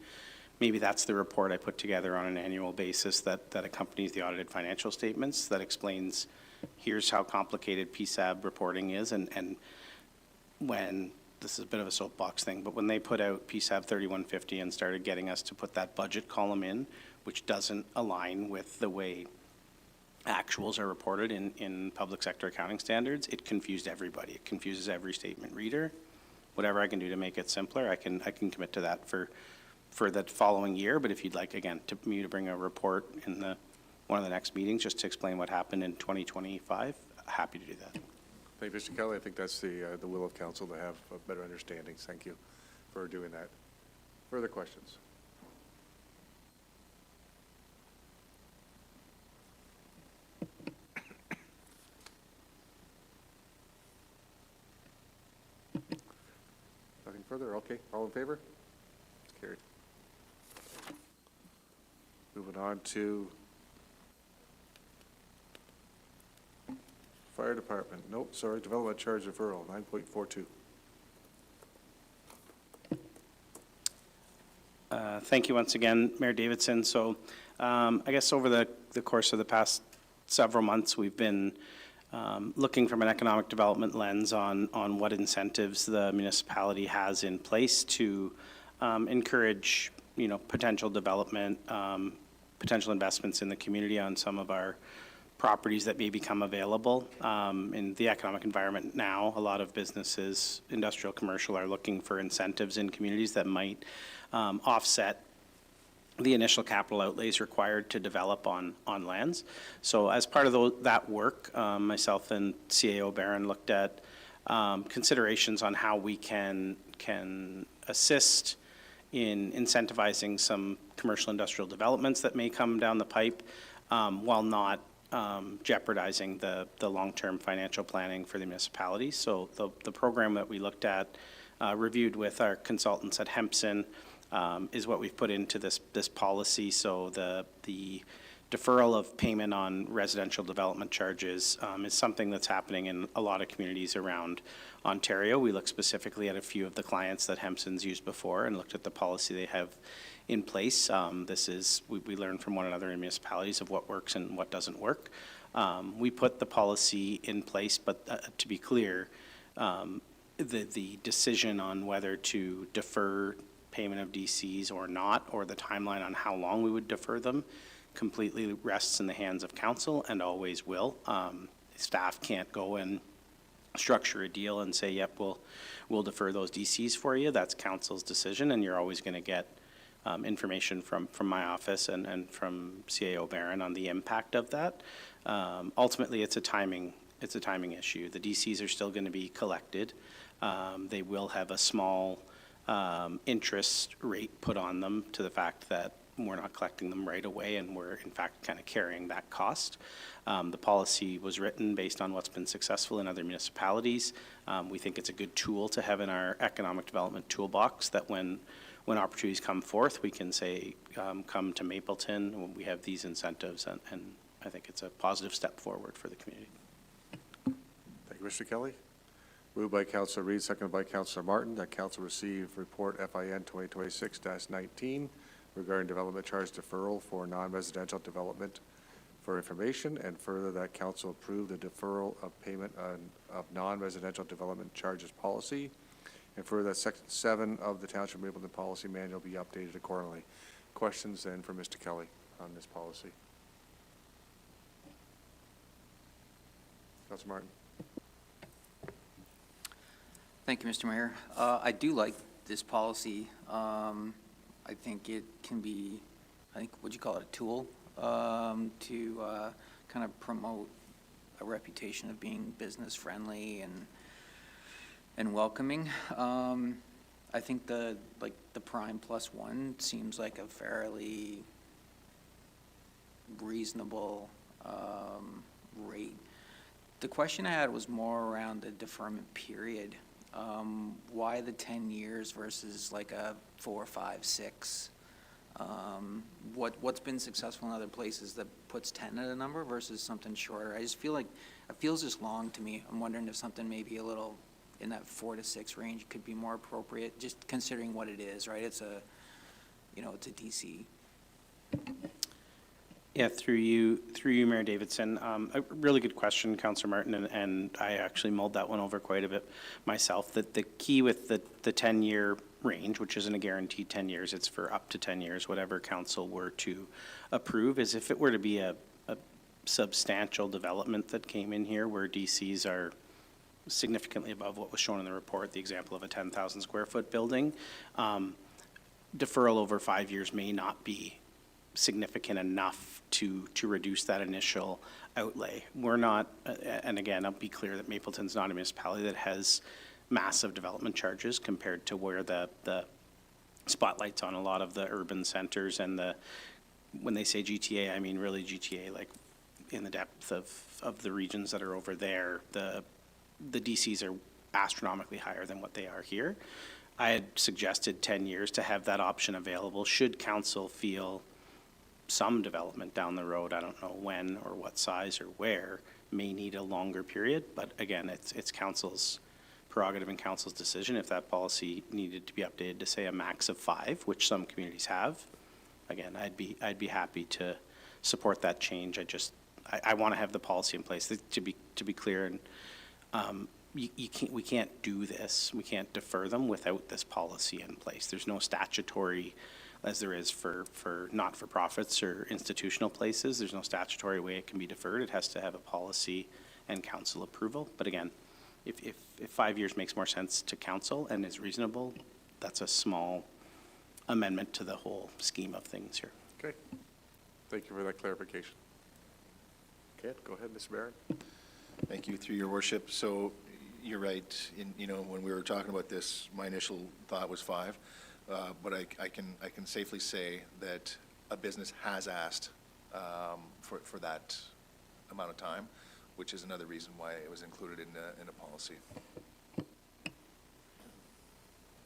Speaker 6: that's the report I put together on an annual basis that accompanies the audited financial statements that explains here's how complicated PSAB reporting is and when, this is a bit of a soapbox thing, but when they put out PSAB 3150 and started getting us to put that budget column in, which doesn't align with the way actuals are reported in public sector accounting standards, it confused everybody. It confuses every statement reader. Whatever I can do to make it simpler, I can commit to that for the following year. But if you'd like, again, me to bring a report in one of the next meetings just to explain what happened in 2025, happy to do that.
Speaker 1: Thank you, Mr. Kelly. I think that's the will of council to have a better understanding. Thank you for doing that. Further questions? Nothing further? Okay. All in favor? It's carried. Moving on to Fire Department. Nope, sorry, Development Charge Deferral, 9.42.
Speaker 6: Thank you once again, Mayor Davidson. So I guess over the course of the past several months, we've been looking from an economic development lens on what incentives the municipality has in place to encourage, potential development, potential investments in the community on some of our properties that may become available. In the economic environment now, a lot of businesses, industrial, commercial, are looking for incentives in communities that might offset the initial capital outlays required to develop on lands. So as part of that work, myself and CAO Barron looked at considerations on how we can assist in incentivizing some commercial industrial developments that may come down the pipe while not jeopardizing the long-term financial planning for the municipality. So the program that we looked at reviewed with our consultants at Hempson, is what we've put into this policy. So the deferral of payment on residential development charges is something that's happening in a lot of communities around Ontario. We looked specifically at a few of the clients that Hempson's used before and looked at the policy they have in place. We learn from one another in municipalities of what works and what doesn't work. We put the policy in place, but to be clear, the decision on whether to defer payment of DCs or not, or the timeline on how long we would defer them, completely rests in the hands of council and always will. Staff can't go and structure a deal and say, yep, we'll defer those DCs for you. That's council's decision, and you're always going to get information from my office and from CAO Barron on the impact of that. Ultimately, it's a timing issue. The DCs are still going to be collected. They will have a small interest rate put on them to the fact that we're not collecting them right away, and we're in fact kind of carrying that cost. The policy was written based on what's been successful in other municipalities. We think it's a good tool to have in our economic development toolbox, that when opportunities come forth, we can say, come to Mapleton when we have these incentives, and I think it's a positive step forward for the community.
Speaker 1: Thank you, Mr. Kelly. Moved by Councillor Reid, seconded by Councillor Martin, that council receive report FIN 2026-19 regarding development charge deferral for non-residential development for information, and further that council approve the deferral of payment of non-residential development charges policy, and further that section 7 of the Township of Mapleton Policy Manual be updated accordingly. Questions then for Mr. Kelly on this policy? Councillor Martin.
Speaker 3: Thank you, Mr. Mayor. I do like this policy. I think it can be, would you call it a tool to kind of promote a reputation of being business friendly and welcoming. I think the prime +1 seems like a fairly reasonable rate. The question I had was more around the deferment period. Why the 10 years versus like a 4, 5, 6? What's been successful in other places that puts 10 at a number versus something shorter? I just feel like it feels just long to me. I'm wondering if something maybe a little in that 4 to 6 range could be more appropriate, just considering what it is, right? It's a DC.
Speaker 6: Yeah, through you, Mayor Davidson. A really good question, Councillor Martin, and I actually mulled that one over quite a bit myself. That the key with the 10-year range, which isn't a guaranteed 10 years, it's for up to 10 years, whatever council were to approve, is if it were to be a substantial development that came in here where DCs are significantly above what was shown in the report, the example of a 10,000 square foot building, deferral over 5 years may not be significant enough to reduce that initial outlay. We're not, and again, I'll be clear that Mapleton's not a municipality that has massive development charges compared to where the spotlight's on a lot of the urban centers, and when they say GTA, I mean really GTA, like in the depth of the regions that are over there, the DCs are astronomically higher than what they are here. I had suggested 10 years to have that option available should council feel some development down the road, I don't know when or what size or where, may need a longer period. But again, it's council's prerogative and council's decision. If that policy needed to be updated to say a max of 5, which some communities have, again, I'd be happy to support that change. I want to have the policy in place to be clear, and we can't do this. We can't defer them without this policy in place. There's no statutory, as there is for not-for-profits or institutional places, there's no statutory way it can be deferred. It has to have a policy and council approval. But again, if 5 years makes more sense to council and is reasonable, that's a small amendment to the whole scheme of things here.
Speaker 1: Okay. Thank you for that clarification. Okay, go ahead, Mr. Barron.
Speaker 13: Thank you, through your worship. So you're right. When we were talking about this, my initial thought was 5. But I can safely say that a business has asked for that amount of time, which is another reason why it was included in a policy.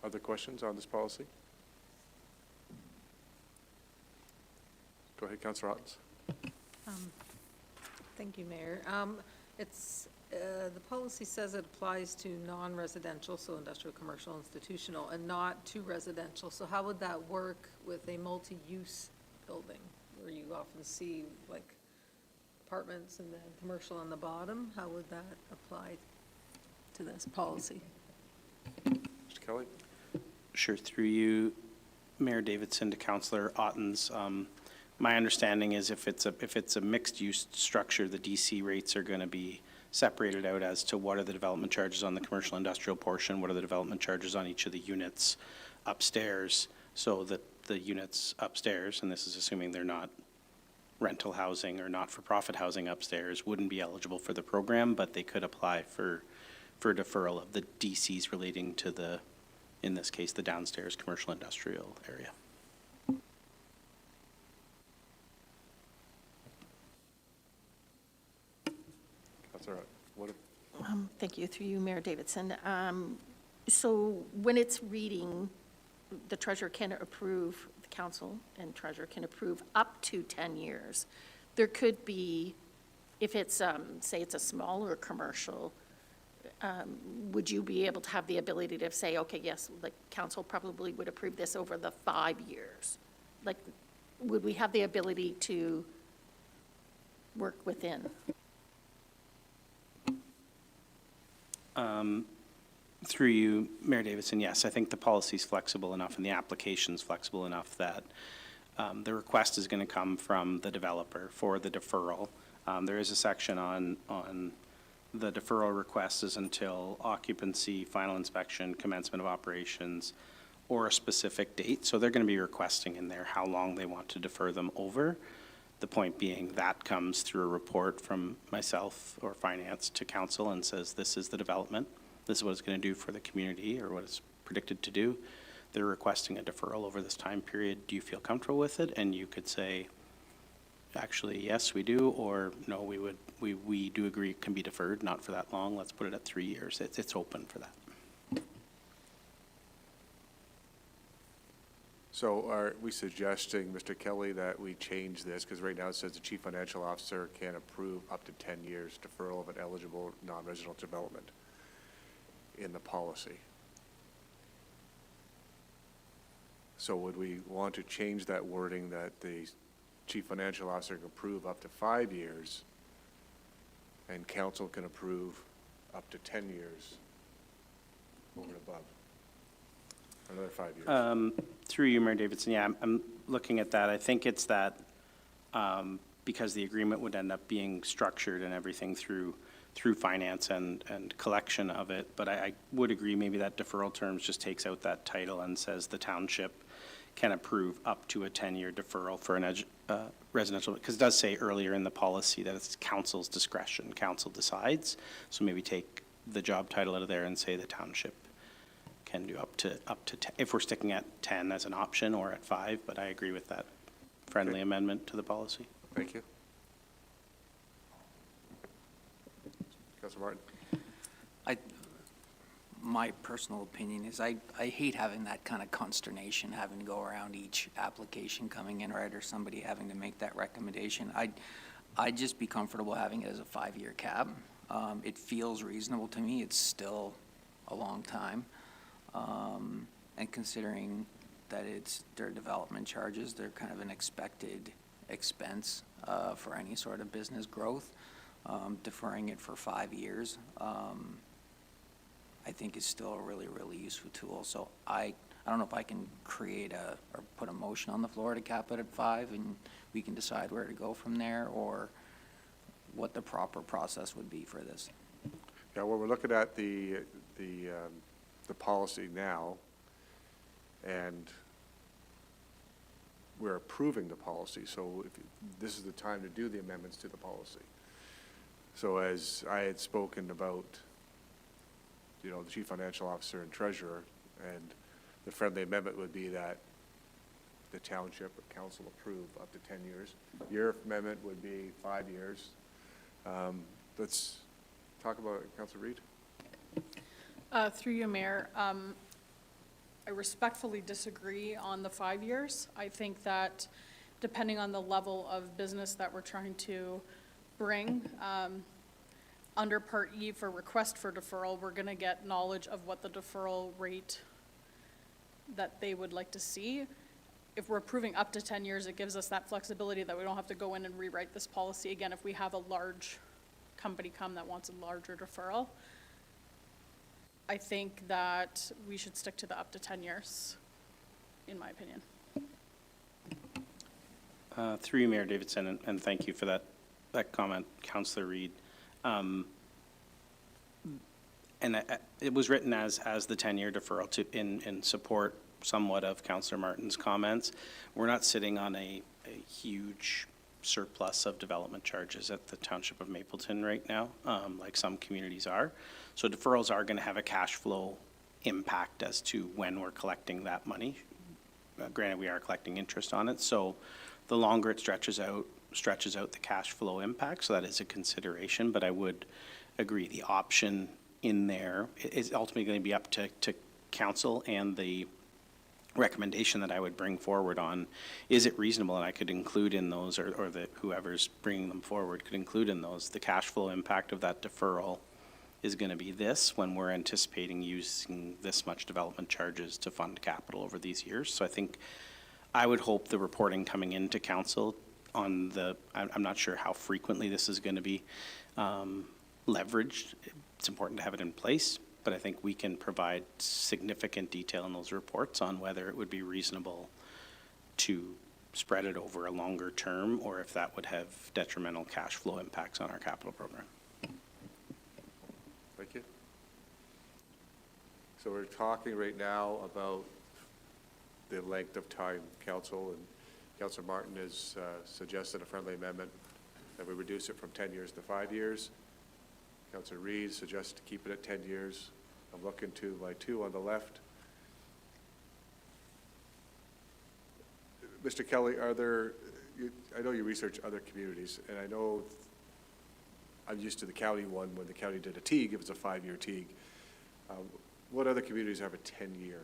Speaker 1: Other questions on this policy? Go ahead, Councillor Ottens.
Speaker 10: Thank you, Mayor. The policy says it applies to non-residential, so industrial, commercial, institutional, and not to residential. So how would that work with a multi-use building, where you often see like apartments and then commercial on the bottom? How would that apply to this policy?
Speaker 1: Mr. Kelly?
Speaker 6: Sure, through you, Mayor Davidson, to Councillor Ottens. My understanding is if it's a mixed-use structure, the DC rates are going to be separated out as to what are the development charges on the commercial industrial portion, what are the development charges on each of the units upstairs, so that the units upstairs, and this is assuming they're not rental housing or not-for-profit housing upstairs, wouldn't be eligible for the program, but they could apply for deferral of the DCs relating to the, in this case, the downstairs commercial industrial area.
Speaker 1: Councillor Ott, what if,
Speaker 11: Thank you, through you, Mayor Davidson. So when it's reading, the treasurer can approve, the council and treasurer can approve up to 10 years. There could be, if it's, say it's a smaller commercial, would you be able to have the ability to say, okay, yes, the council probably would approve this over the 5 years? Like, would we have the ability to work within?
Speaker 6: Through you, Mayor Davidson, yes, I think the policy's flexible enough and the application's flexible enough that the request is going to come from the developer for the deferral. There is a section on the deferral request is until occupancy, final inspection, commencement of operations, or a specific date. So they're going to be requesting in there how long they want to defer them over. The point being that comes through a report from myself or finance to council and says, this is the development. This is what it's going to do for the community or what it's predicted to do. They're requesting a deferral over this time period. Do you feel comfortable with it? And you could say, actually, yes, we do, or no, we do agree it can be deferred, not for that long. Let's put it at 3 years. It's open for that.
Speaker 1: so are we suggesting, Mr. Kelly, that we change this? Because right now it says the chief financial officer can approve up to 10 years deferral of an eligible non-residential development in the policy. So would we want to change that wording that the chief financial officer can approve up to 5 years and council can approve up to 10 years over and above? Another 5 years.
Speaker 6: Through you, Mayor Davidson, yeah, I'm looking at that. I think it's that because the agreement would end up being structured and everything through finance and collection of it. But I would agree maybe that deferral terms just takes out that title and says the township can approve up to a 10-year deferral for an residential, because it does say earlier in the policy that it's council's discretion. Council decides. So maybe take the job title out of there and say the township can do up to 10, if we're sticking at 10 as an option or at 5, but I agree with that friendly amendment to the policy.
Speaker 1: Thank you. Councilor Martin?
Speaker 3: My personal opinion is I hate having that kind of consternation, having to go around each application coming in, right, or somebody having to make that recommendation. I'd just be comfortable having it as a 5-year cap. It feels reasonable to me. It's still a long time. And considering that it's their development charges, they're kind of an expected expense for any sort of business growth. Deferring it for 5 years, I think is still a really, really useful tool. So I don't know if I can create or put a motion on the floor to cap it at 5 and we can decide where to go from there, or what the proper process would be for this.
Speaker 1: Yeah, well, we're looking at the policy now, and we're approving the policy, so this is the time to do the amendments to the policy. So as I had spoken about, the chief financial officer and treasurer, and the friendly amendment would be that the township or council approve up to 10 years. Your amendment would be 5 years. Let's talk about it, Councilor Reid.
Speaker 12: Through you, Mayor, I respectfully disagree on the 5 years. I think that depending on the level of business that we're trying to bring, under Part E for request for deferral, we're gonna get knowledge of what the deferral rate that they would like to see. If we're approving up to 10 years, it gives us that flexibility that we don't have to go in and rewrite this policy again if we have a large company come that wants a larger deferral. I think that we should stick to the up to 10 years, in my opinion.
Speaker 6: Through you, Mayor Davidson, and thank you for that comment, Councillor Reid. It was written as the 10-year deferral in support somewhat of Councillor Martin's comments. We're not sitting on a huge surplus of development charges at the Township of Mapleton right now, like some communities are. So deferrals are going to have a cash flow impact as to when we're collecting that money. Granted, we are collecting interest on it, so the longer it stretches out the cash flow impact, so that is a consideration, but I would agree the option in there is ultimately going to be up to council, and the recommendation that I would bring forward on, is it reasonable, and I could include in those, or that whoever's bringing them forward could include in those, the cash flow impact of that deferral is going to be this when we're anticipating using this much development charges to fund capital over these years. So I think I would hope the reporting coming into council on I'm not sure how frequently this is going to be leveraged. It's important to have it in place, but I think we can provide significant detail in those reports on whether it would be reasonable to spread it over a longer term, or if that would have detrimental cash flow impacts on our capital program.
Speaker 1: Thank you. So we're talking right now about the length of time, council, and Councillor Martin has suggested a friendly amendment that we reduce it from 10 years to 5 years. Councillor Reid suggests to keep it at 10 years. I'm looking to my two on the left. Mr. Kelly, I know you research other communities, and I know I'm used to the county one. When the county did a TEAG, it was a 5-year TEAG. What other communities have a 10-year?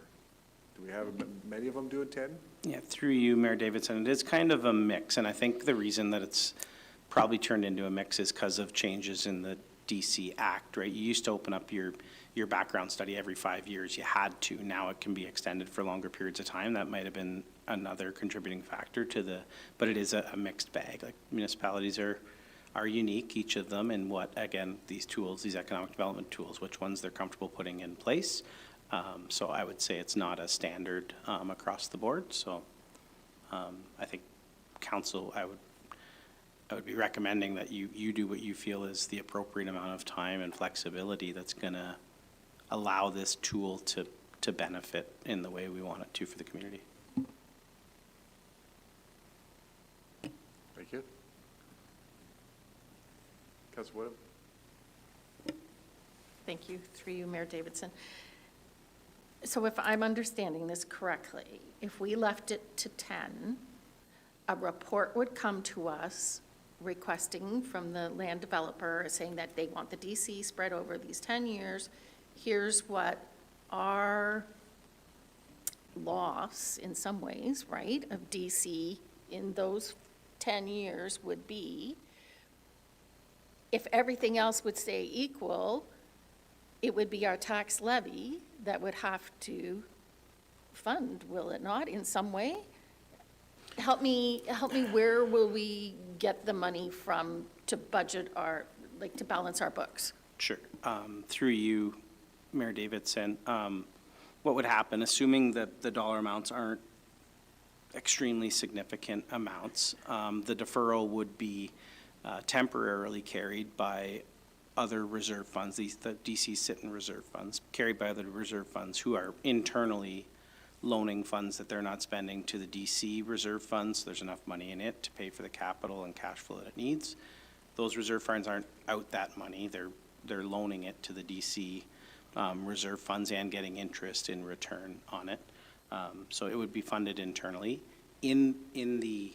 Speaker 1: Do we have many of them doing 10?
Speaker 6: Yeah, through you, Mayor Davidson, it is kind of a mix, and I think the reason that it's probably turned into a mix is because of changes in the DC Act, right? You used to open up your background study every 5 years. You had to. Now it can be extended for longer periods of time. That might have been another contributing factor to but it is a mixed bag. Like, municipalities are unique, each of them, in what, again, these tools, these economic development tools, which ones they're comfortable putting in place. So I would say it's not a standard across the board. So I think council, I would be recommending that you do what you feel is the appropriate amount of time and flexibility that's going to allow this tool to benefit in the way we want it to for the community.
Speaker 1: Thank you. Councillor Woodham.
Speaker 11: Thank you. Through you, Mayor Davidson. So if I'm understanding this correctly, if we left it to 10, a report would come to us requesting from the land developer saying that they want the DC spread over these 10 years. Here's what our loss, in some ways, right, of DC in those 10 years would be. If everything else would stay equal, it would be our tax levy that would have to fund, will it not, in some way? Help me, where will we get the money from to budget to balance our books?
Speaker 6: Sure. Through you, Mayor Davidson, what would happen, assuming that the dollar amounts aren't extremely significant amounts, the deferral would be temporarily carried by other reserve funds. The DC sit in reserve funds, carried by other reserve funds who are internally loaning funds that they're not spending to the DC reserve funds. So there's enough money in it to pay for the capital and cash flow that it needs. Those reserve funds aren't out that money. They're loaning it to the DC reserve funds and getting interest in return on it. So it would be funded internally. In the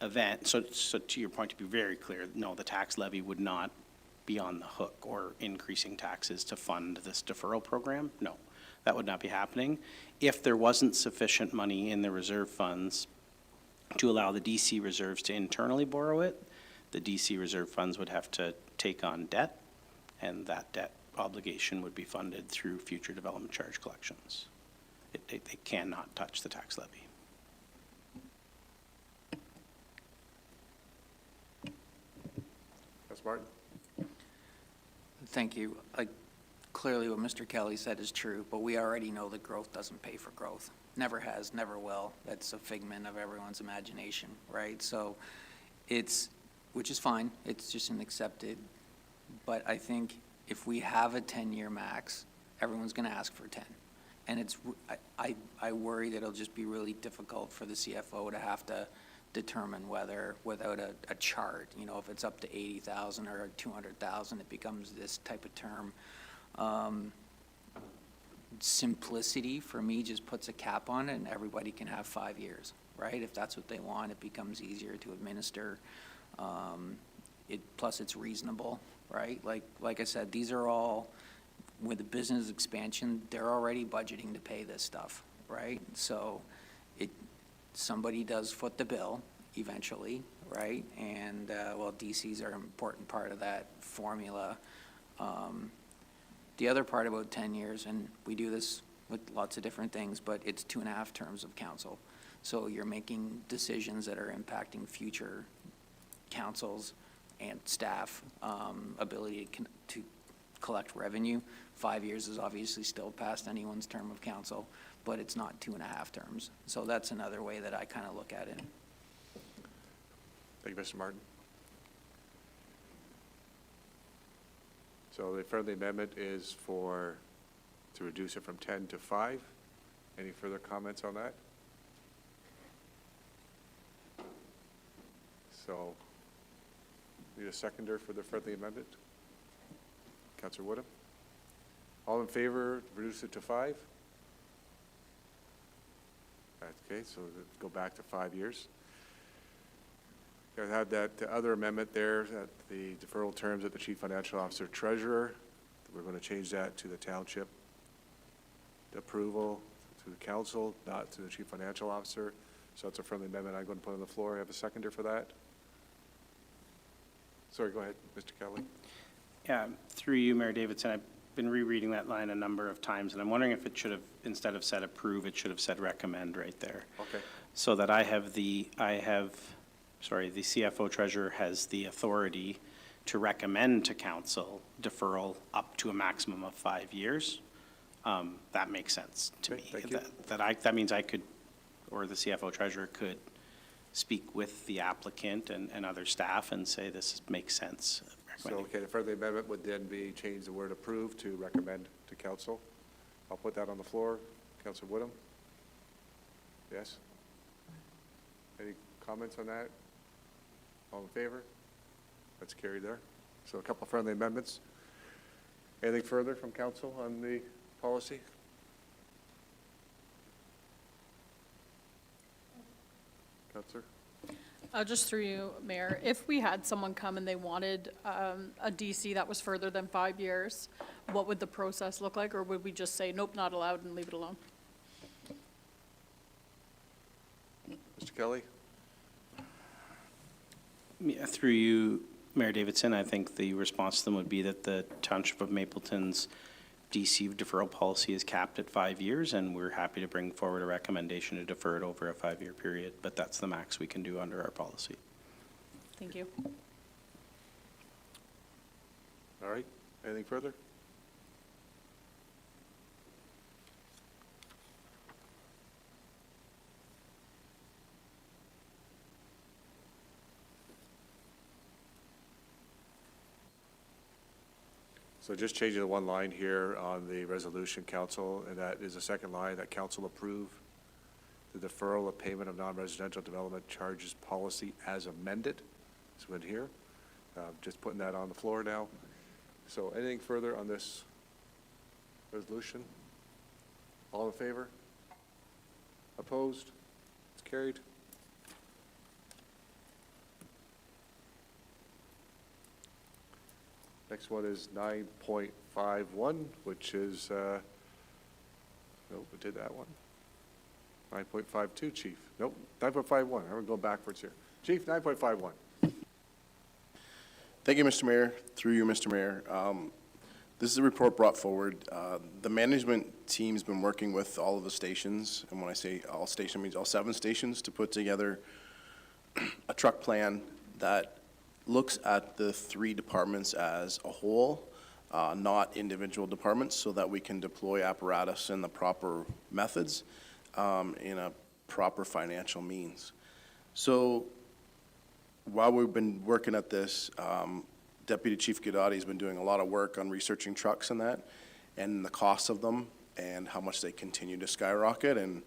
Speaker 6: event, so to your point, to be very clear, no, the tax levy would not be on the hook or increasing taxes to fund this deferral program. No, that would not be happening. If there wasn't sufficient money in the reserve funds to allow the DC reserves to internally borrow it, the DC reserve funds would have to take on debt, and that debt obligation would be funded through future development charge collections. They cannot touch the tax levy.
Speaker 1: Councilor Martin?
Speaker 3: Thank you. Clearly what Mr. Kelly said is true, but we already know that growth doesn't pay for growth. Never has, never will. That's a figment of everyone's imagination, right? So which is fine, it's just an accepted, but I think if we have a 10-year max, everyone's gonna ask for 10. And I worry that it'll just be really difficult for the CFO to have to determine whether, without a chart, if it's up to 80,000 or 200,000, it becomes this type of term. Simplicity, for me, just puts a cap on it, and everybody can have 5 years, right? If that's what they want, it becomes easier to administer. Plus, it's reasonable, right? Like I said, these are all, with the business expansion, they're already budgeting to pay this stuff, right? So somebody does foot the bill eventually, right? And, DCs are an important part of that formula. The other part about 10 years, and we do this with lots of different things, but it's 2.5 terms of council. So you're making decisions that are impacting future councils and staff ability to collect revenue. 5 years is obviously still past anyone's term of council, but it's not 2.5 terms. So that's another way that I kind of look at it.
Speaker 1: Thank you, Mr. Martin. So the friendly amendment is to reduce it from 10 to 5. Any further comments on that? So, need a seconder for the friendly amendment? Councillor Woodham? All in favor, reduce it to 5? Okay, so go back to 5 years. I have that other amendment there, that the deferral terms of the chief financial officer treasurer. We're going to change that to the township approval to the council, not to the chief financial officer. So that's a friendly amendment I'm going to put on the floor. I have a seconder for that. Sorry, go ahead, Mr. Kelly.
Speaker 6: Yeah, through you, Mayor Davidson, I've been rereading that line a number of times, and I'm wondering if it should have, instead of said approve, it should have said recommend right there.
Speaker 1: Okay.
Speaker 6: So that the CFO treasurer has the authority to recommend to council deferral up to a maximum of 5 years. That makes sense to me.
Speaker 1: Thank you.
Speaker 6: That means I could, or the CFO treasurer could speak with the applicant and other staff and say this makes sense.
Speaker 1: So, okay, the friendly amendment would then be change the word approve to recommend to council. I'll put that on the floor. Councillor Woodham? Yes? Any comments on that? All in favor? That's carried there. So a couple friendly amendments. Anything further from council on the policy? Councillor?
Speaker 12: Just through you, Mayor, if we had someone come and they wanted a DC that was further than 5 years, what would the process look like? Or would we just say, nope, not allowed, and leave it alone?
Speaker 1: Mr. Kelly?
Speaker 6: Yeah, through you, Mayor Davidson, I think the response to them would be that the Township of Mapleton's DC deferral policy is capped at 5 years, and we're happy to bring forward a recommendation to defer it over a 5-year period, but that's the max we can do under our policy.
Speaker 12: Thank you.
Speaker 1: All right. Anything further? So just changing the one line here on the resolution, council, and that is the second line, that council approve the deferral of payment of non-residential development charges policy as amended. It's in here. Just putting that on the floor now. So anything further on this resolution? All in favor? Opposed? It's carried. Next one is 9.51, which is Nope, we did that one. 9.52, Chief. Nope, 9.51. I'm going to go backwards here. Chief, 9.51.
Speaker 2: Thank you, Mr. Mayor. Through you, Mr. Mayor. This is a report brought forward. The management team's been working with all of the stations, and when I say all stations, I mean all 7 stations, to put together a truck plan that looks at the 3 departments as a whole, not individual departments, so that we can deploy apparatus in the proper methods, in a proper financial means. So while we've been working at this, Deputy Chief Gadati has been doing a lot of work on researching trucks and that, and the costs of them, and how much they continue to skyrocket, and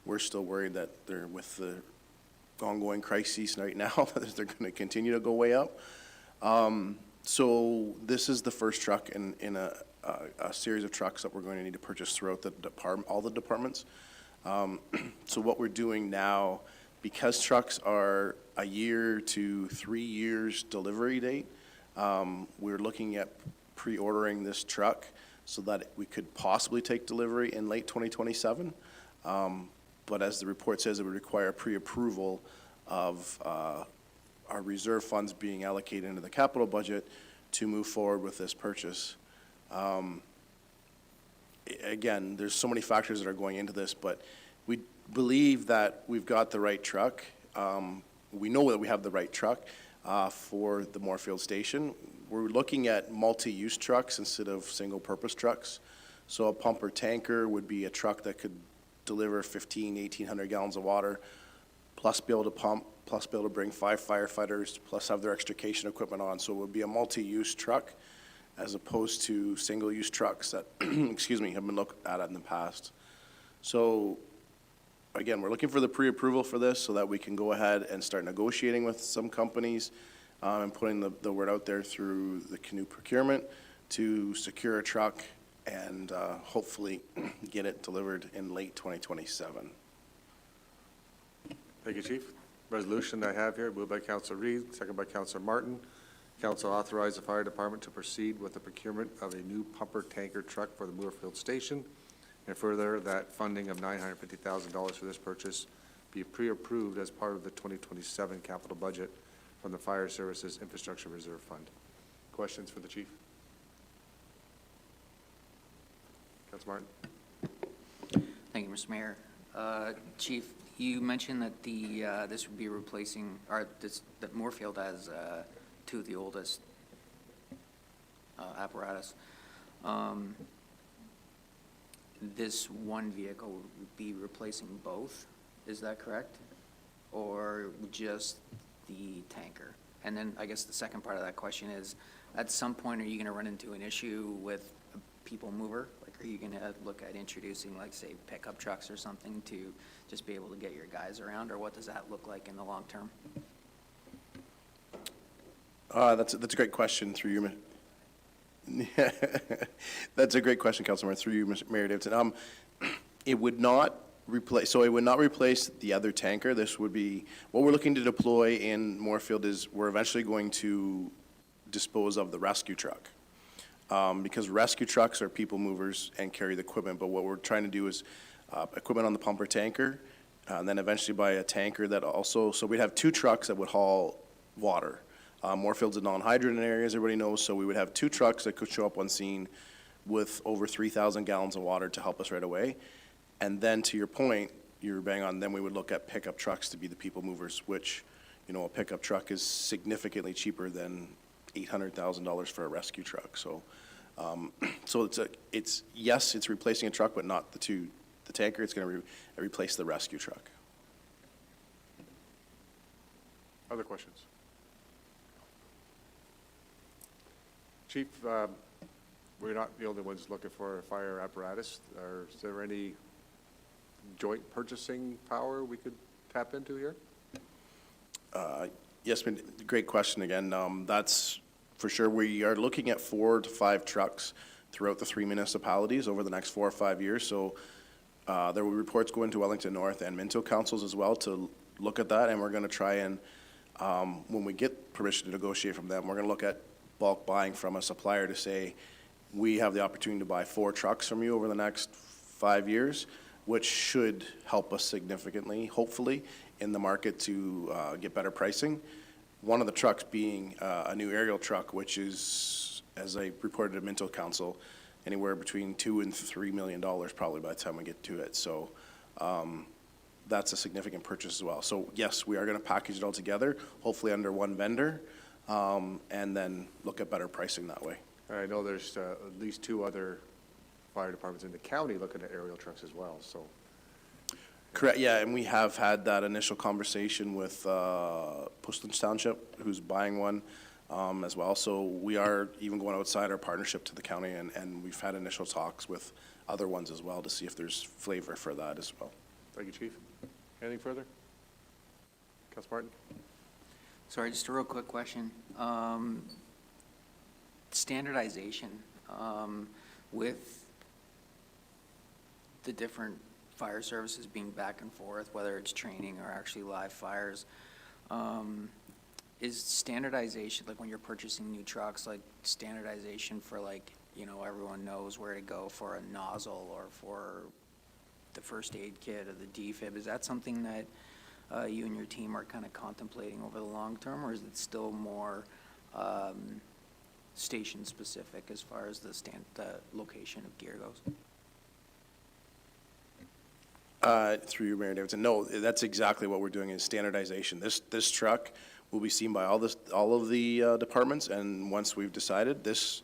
Speaker 2: we're still worried that they're, with the ongoing crises right now, that they're going to continue to go way up. So this is the first truck in a series of trucks that we're going to need to purchase throughout the all the departments. So what we're doing now, because trucks are a year to 3 years delivery date, we're looking at pre-ordering this truck so that we could possibly take delivery in late 2027. But as the report says, it would require pre-approval of our reserve funds being allocated into the capital budget to move forward with this purchase. Again, there's so many factors that are going into this, but we believe that we've got the right truck. We know that we have the right truck for the Moorfield Station. We're looking at multi-use trucks instead of single-purpose trucks. So a pumper tanker would be a truck that could deliver 1,800 gallons of water, plus be able to pump, plus be able to bring 5 firefighters, plus have their extrication equipment on. So it would be a multi-use truck as opposed to single-use trucks that, excuse me, have been looked at in the past. So again, we're looking for the pre-approval for this so that we can go ahead and start negotiating with some companies and putting the word out there through the canoe procurement to secure a truck and hopefully get it delivered in late 2027.
Speaker 1: Thank you, Chief. Resolution I have here, moved by Councilor Reid, second by Councilor Martin. Council authorize the fire department to proceed with the procurement of a new pumper tanker truck for the Moorfield Station, and further that funding of $950,000 for this purchase be pre-approved as part of the 2027 capital budget from the Fire Services Infrastructure Reserve Fund. Questions for the chief? Councilor Martin.
Speaker 3: Thank you, Mr. Mayor. Chief, you mentioned that this would be replacing, or that Moorfield has 2 of the oldest apparatus. This one vehicle would be replacing both, is that correct? Or just the tanker? And then I guess the second part of that question is, at some point, are you gonna run into an issue with a people mover? Like, are you gonna look at introducing, like, say, pickup trucks or something to just be able to get your guys around, or what does that look like in the long term?
Speaker 2: That's a great question through you. That's a great question, Councilman, through you, Mr. Mayor Davidson. It would not replace, so it would not replace the other tanker. This would be, what we're looking to deploy in Moorfield is we're eventually going to dispose of the rescue truck. Because rescue trucks are people movers and carry the equipment, but what we're trying to do is equipment on the pumper tanker, and then eventually buy a tanker that also, so we'd have 2 trucks that would haul water. Moorfield's a non-hydrogen area, as everybody knows, so we would have 2 trucks that could show up on scene with over 3,000 gallons of water to help us right away. And then, to your point, you're bang on, then we would look at pickup trucks to be the people movers, which, you know, a pickup truck is significantly cheaper than $800,000 for a rescue truck. So, yes, it's replacing a truck, but not the tanker. It's going to replace the rescue truck.
Speaker 1: Other questions? Chief, we're not the only ones looking for a fire apparatus. Is there any joint purchasing power we could tap into here?
Speaker 2: Yes, great question again. That's for sure. We are looking at 4 to 5 trucks throughout the 3 municipalities over the next 4 or 5 years. So there will be reports going to Wellington North and Minto councils as well to look at that, and we're going to try and, when we get permission to negotiate from them, we're going to look at bulk buying from a supplier to say, we have the opportunity to buy 4 trucks from you over the next 5 years, which should help us significantly, hopefully, in the market to get better pricing. One of the trucks being a new aerial truck, which is, as I reported to Minto Council, anywhere between $2 and $3 million probably by the time we get to it. So that's a significant purchase as well. So yes, we are going to package it all together, hopefully under one vendor, and then look at better pricing that way.
Speaker 1: I know there's at least 2 other fire departments in the county looking at aerial trucks as well, so.
Speaker 2: Correct, yeah, and we have had that initial conversation with Pushlands Township, who's buying one as well. So we are even going outside our partnership to the county, and we've had initial talks with other ones as well to see if there's flavor for that as well.
Speaker 1: Thank you, Chief. Anything further? Councilor Martin?
Speaker 3: Sorry, just a real quick question. Standardization with the different fire services being back and forth, whether it's training or actually live fires, is standardization, like when you're purchasing new trucks, like standardization for like, you know, everyone knows where to go for a nozzle or for the first aid kit or the defib, is that something that you and your team are kind of contemplating over the long term, or is it still more station specific as far as the location of gear goes?
Speaker 2: Through you, Mayor Davidson, no, that's exactly what we're doing is standardization. This truck will be seen by all of the departments, and once we've decided, this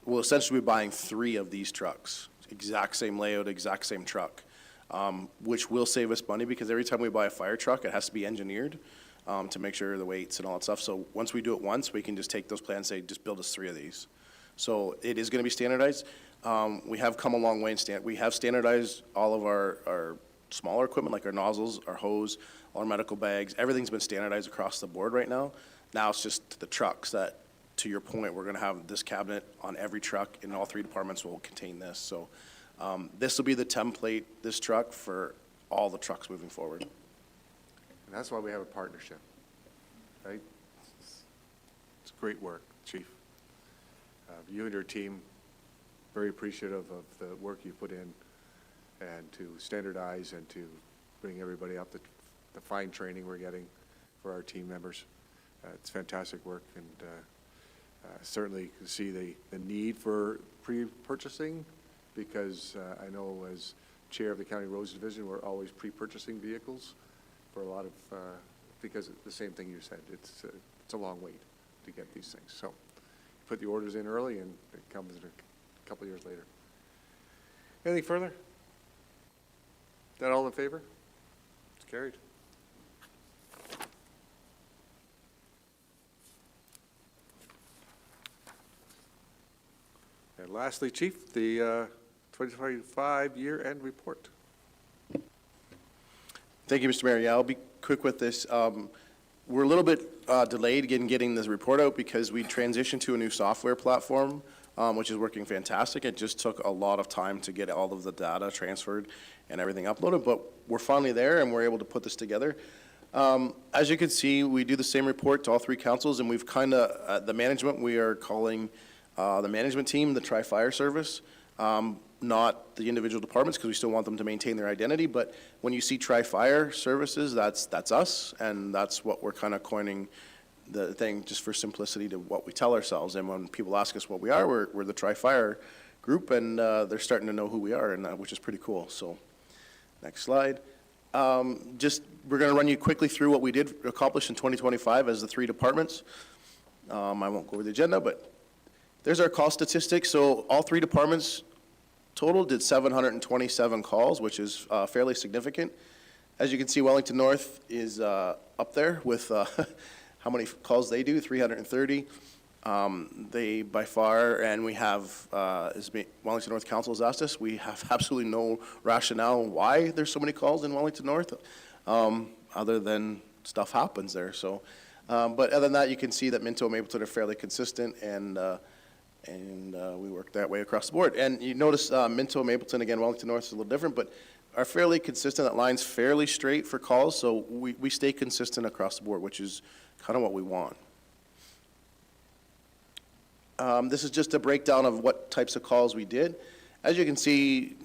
Speaker 2: will essentially be buying 3 of these trucks, exact same layout, exact same truck, which will save us money because every time we buy a fire truck, it has to be engineered to make sure the weights and all that stuff. So once we do it once, we can just take those plans and say, just build us 3 of these. So it is going to be standardized. We have come a long way we have standardized all of our smaller equipment, like our nozzles, our hose, all our medical bags. Everything's been standardized across the board right now. Now it's just the trucks that, to your point, we're going to have this cabinet on every truck, and all 3 departments will contain this. So this will be the template, this truck, for all the trucks moving forward.
Speaker 1: And that's why we have a partnership, right? It's great work, Chief. You and your team, very appreciative of the work you put in and to standardize and to bring everybody up, the fine training we're getting for our team members. It's fantastic work, and certainly can see the need for pre-purchasing, because I know as chair of the County Roads Division, we're always pre-purchasing vehicles for a lot of, because the same thing you said, it's a long wait to get these things. So you put the orders in early and it comes in a couple of years later. Anything further? That all in favor? It's carried. And lastly, Chief, the 2025 year-end report.
Speaker 2: Thank you, Mr. Mayor. Yeah, I'll be quick with this. We're a little bit delayed in getting this report out because we transitioned to a new software platform, which is working fantastic. It just took a lot of time to get all of the data transferred and everything uploaded, but we're finally there and we're able to put this together. As you can see, we do the same report to all 3 councils, and we've kind of, the management, we are calling the management team the Tri-Fire Service, not the individual departments, because we still want them to maintain their identity. But when you see Tri-Fire Services, that's us, and that's what we're kind of coining the thing, just for simplicity to what we tell ourselves. And when people ask us what we are, we're the Tri-Fire group, and they're starting to know who we are, and which is pretty cool. So, next slide. We're going to run you quickly through what we did accomplish in 2025 as the 3 departments. I won't go over the agenda, but there's our call statistics. So all 3 departments total did 727 calls, which is fairly significant. As you can see, Wellington North is up there with how many calls they do, 330. They by far, and we have, Wellington North Council has asked us, we have absolutely no rationale why there's so many calls in Wellington North, other than stuff happens there. So, but other than that, you can see that Minto and Mapleton are fairly consistent, and we work that way across the board. And you notice Minto, Mapleton, again, Wellington North is a little different, but are fairly consistent. That line's fairly straight for calls, so we stay consistent across the board, which is kind of what we want. This is just a breakdown of what types of calls we did. As you can see,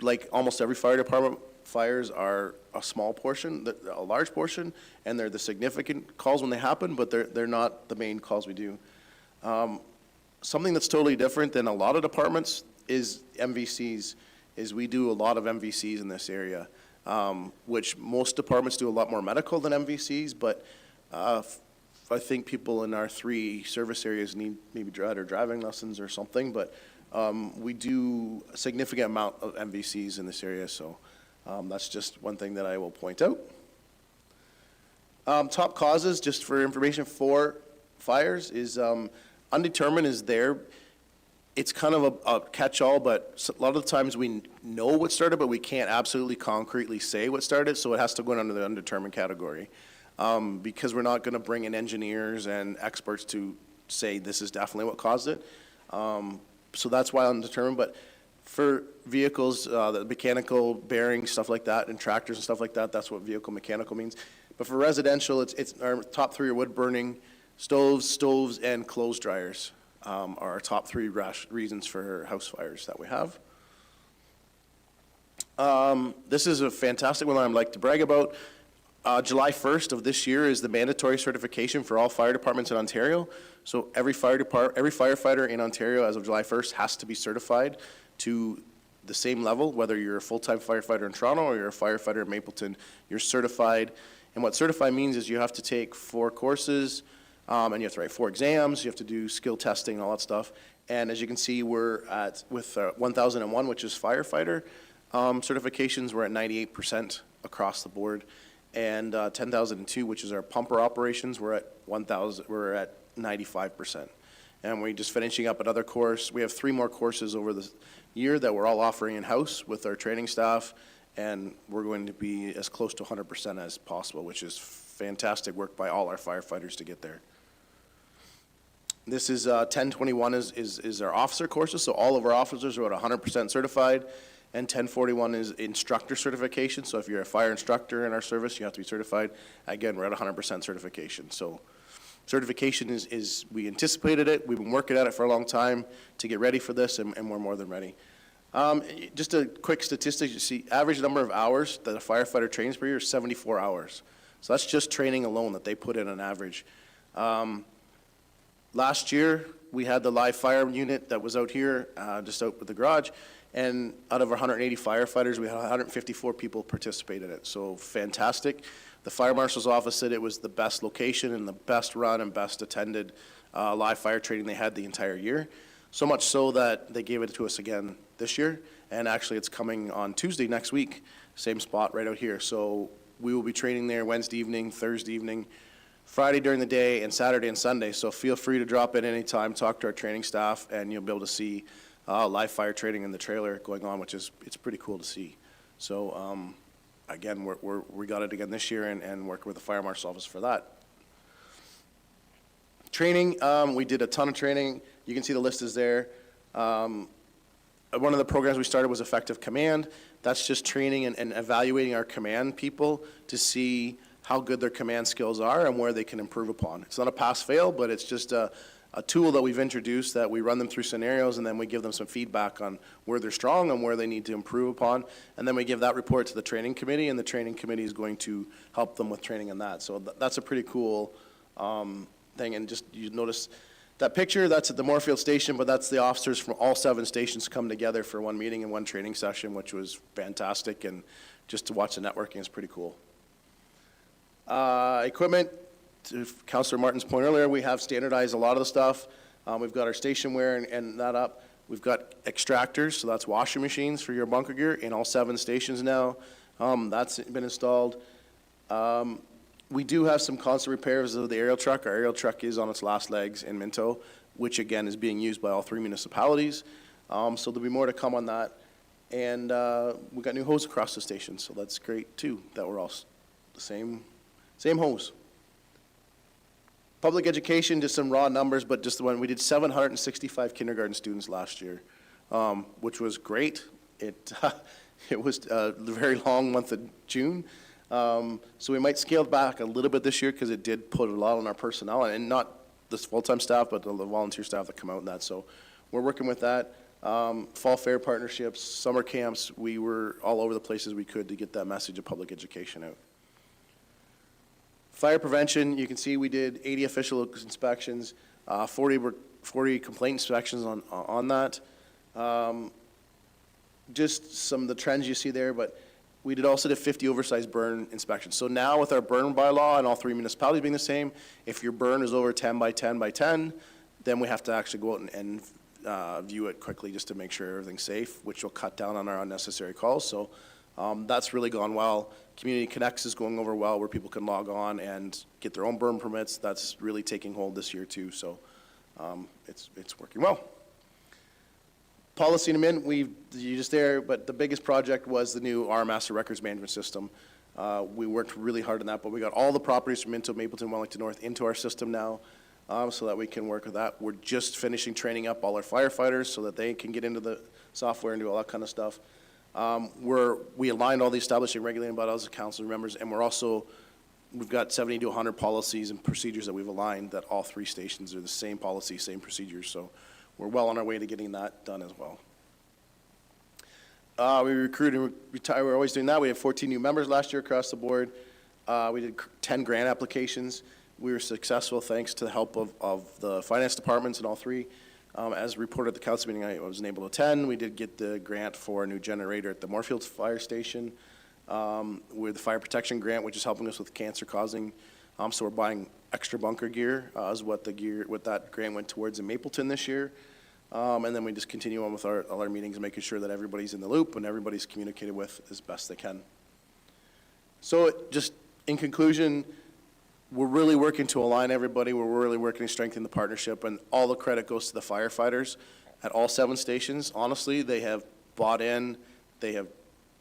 Speaker 2: like almost every fire department, fires are a small portion, a large portion, and they're the significant calls when they happen, but they're not the main calls we do. Something that's totally different than a lot of departments is MVCs, is we do a lot of MVCs in this area, which most departments do a lot more medical than MVCs, but I think people in our 3 service areas need maybe driving lessons or something, but we do a significant amount of MVCs in this area, so that's just one thing that I will point out. Top causes, just for information for fires, is undetermined is there. It's kind of a catch-all, but a lot of the times we know what started, but we can't absolutely concretely say what started, so it has to go under the undetermined category. Because we're not going to bring in engineers and experts to say this is definitely what caused it. So that's why undetermined, but for vehicles, the mechanical bearings, stuff like that, and tractors and stuff like that, that's what vehicle mechanical means. But for residential, it's our top 3 are wood burning, stoves, and clothes dryers are our top 3 reasons for house fires that we have. This is a fantastic one that I'd like to brag about. July 1st of this year is the mandatory certification for all fire departments in Ontario. So every firefighter in Ontario as of July 1st has to be certified to the same level, whether you're a full-time firefighter in Toronto or you're a firefighter in Mapleton, you're certified. And what certified means is you have to take 4 courses, and you have to write 4 exams, you have to do skill testing and all that stuff. And as you can see, we're at, with 1001, which is firefighter certifications, we're at 98% across the board. And 10,002, which is our pumper operations, we're at 95%. And we're just finishing up another course. We have 3 more courses over the year that we're all offering in-house with our training staff, and we're going to be as close to 100% as possible, which is fantastic work by all our firefighters to get there. This is 1021 is our officer courses, so all of our officers are at 100% certified. And 1041 is instructor certification. So if you're a fire instructor in our service, you have to be certified. Again, we're at 100% certification. So certification is we anticipated it. We've been working at it for a long time to get ready for this, and we're more than ready. Just a quick statistic, you see, average number of hours that a firefighter trains per year is 74 hours. So that's just training alone that they put in on average. Last year, we had the live fire unit that was out here, just out with the garage. And out of our 180 firefighters, we had 154 people participate in it. So fantastic. The fire marshal's office said it was the best location and the best run and best attended live fire training they had the entire year. So much so that they gave it to us again this year. And actually, it's coming on Tuesday next week, same spot right out here. So we will be training there Wednesday evening, Thursday evening, Friday during the day, and Saturday and Sunday. So feel free to drop in anytime, talk to our training staff, and you'll be able to see live fire training in the trailer going on, which is, it's pretty cool to see. So, again, we got it again this year and working with the fire marshal's office for that. Training, we did a ton of training. You can see the list is there. One of the programs we started was Effective Command. That's just training and evaluating our command people to see how good their command skills are and where they can improve upon. It's not a pass-fail, but it's just a tool that we've introduced that we run them through scenarios, and then we give them some feedback on where they're strong and where they need to improve upon. And then we give that report to the training committee, and the training committee is going to help them with training on that. So that's a pretty cool thing. And just, you notice that picture, that's at the Moorfield Station, but that's the officers from all 7 stations come together for one meeting and one training session, which was fantastic. And just to watch the networking is pretty cool. Equipment. To Councillor Martin's point earlier, we have standardized a lot of the stuff. We've got our stationware and that up. We've got extractors, so that's washing machines for your bunker gear in all 7 stations now. That's been installed. We do have some constant repairs of the aerial truck. Our aerial truck is on its last legs in Minto, which again is being used by all 3 municipalities. So there'll be more to come on that. And we've got new hose across the station, so that's great too, that we're all the same hose. Public education, just some raw numbers, but just the one, we did 765 kindergarten students last year, which was great. It was a very long month of June. So we might scale back a little bit this year because it did put a lot on our personnel, and not the full-time staff, but the volunteer staff that come out and that. So we're working with that. fall fair partnerships, summer camps. We were all over the places we could to get that message of public education out. Fire prevention, you can see we did 80 official inspections, 40 complaint inspections on that. Just some of the trends you see there, but we also did 50 oversized burn inspections. So now with our burn bylaw and all 3 municipalities being the same, if your burn is over 10 by 10 by 10, then we have to actually go out and view it quickly just to make sure everything's safe, which will cut down on our unnecessary calls. So that's really gone well. Community Connects is going over well, where people can log on and get their own burn permits. That's really taking hold this year too, so it's working well. Policy in a minute, you just there, but the biggest project was the new Master Records Management System. We worked really hard on that, but we got all the properties from Minto, Mapleton, Wellington North into our system now, so that we can work with that. We're just finishing training up all our firefighters so that they can get into the software and do all that kind of stuff. We aligned all the establishing, regulating bylaws of council members, and we've got 70 to 100 policies and procedures that we've aligned that all 3 stations are the same policy, same procedures. So we're well on our way to getting that done as well. We recruit and retire. We're always doing that. We had 14 new members last year across the board. We did 10 grant applications. We were successful thanks to the help of the finance departments in all 3. As reported at the council meeting I wasn't able to attend, we did get the grant for a new generator at the Moorfields Fire Station with the fire protection grant, which is helping us with cancer causing. So we're buying extra bunker gear is what that grant went towards in Mapleton this year. And then we just continue on with all our meetings, making sure that everybody's in the loop and everybody's communicated with as best they can. So just in conclusion, we're really working to align everybody. We're really working to strengthen the partnership, and all the credit goes to the firefighters at all 7 stations. Honestly, they have bought in, they have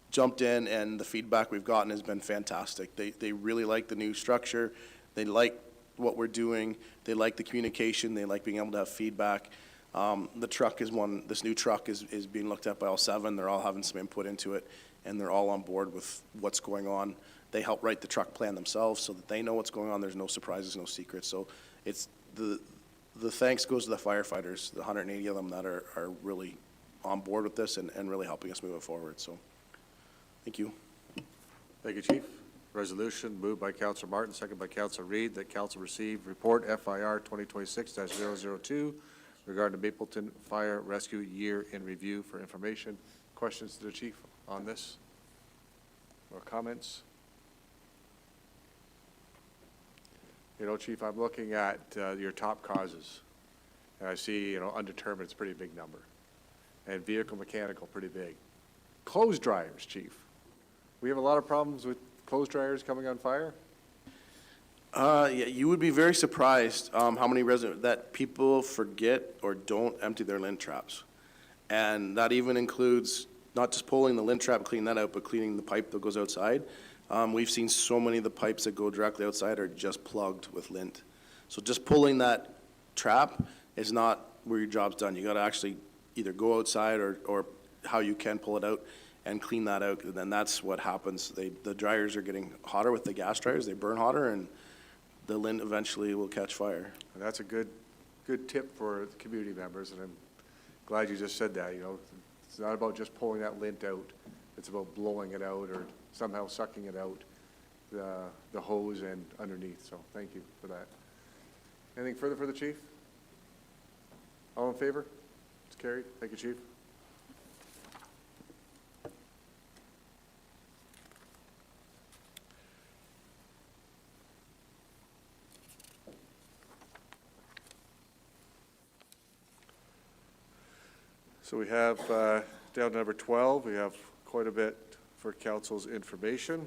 Speaker 2: jumped in, and the feedback we've gotten has been fantastic. They really like the new structure. They like what we're doing. They like the communication. They like being able to have feedback. The truck is this new truck is being looked at by all 7. They're all having some input into it, and they're all on board with what's going on. They help write the truck plan themselves so that they know what's going on. There's no surprises, no secrets. So it's the thanks goes to the firefighters, the 180 of them that are really on board with this and really helping us move it forward. So thank you.
Speaker 1: Thank you, Chief. Resolution moved by Councilor Martin, second by Councilor Reid, that council receive report FIR 2026-002 regarding the Mapleton Fire Rescue Year in Review for information. Questions to the Chief on this or comments? You know, Chief, I'm looking at your top causes, and I see, undetermined, it's a pretty big number, and vehicle mechanical, pretty big. Clothes dryers, Chief. We have a lot of problems with clothes dryers coming on fire?
Speaker 2: Yeah, you would be very surprised how many that people forget or don't empty their lint traps. And that even includes not just pulling the lint trap, cleaning that out, but cleaning the pipe that goes outside. We've seen so many of the pipes that go directly outside are just plugged with lint. So just pulling that trap is not where your job's done. You got to actually either go outside or how you can pull it out and clean that out. And then that's what happens. The dryers are getting hotter with the gas dryers. They burn hotter, and the lint eventually will catch fire.
Speaker 1: And that's a good tip for the community members, and I'm glad you just said that. It's not about just pulling that lint out. It's about blowing it out or somehow sucking it out, the hose and underneath. So thank you for that. Anything further for the Chief? All in favor? It's carried. Thank you, Chief. So we have, down to number 12, we have quite a bit for council's information.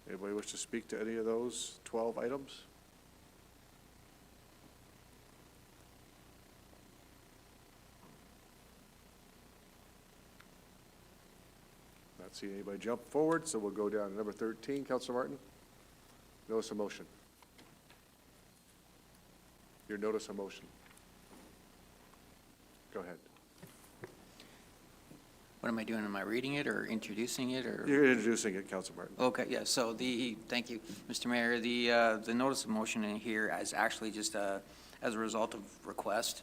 Speaker 1: Anybody wish to speak to any of those 12 items? Not seeing anybody jump forward, so we'll go down to number 13. Councilor Martin, notice of motion. Your notice of motion. Go ahead.
Speaker 3: What am I doing? Am I reading it or introducing it or?
Speaker 1: You're introducing it, Councilor Martin.
Speaker 3: Okay, yeah, so thank you, Mr. Mayor. The notice of motion in here is actually just as a result of request.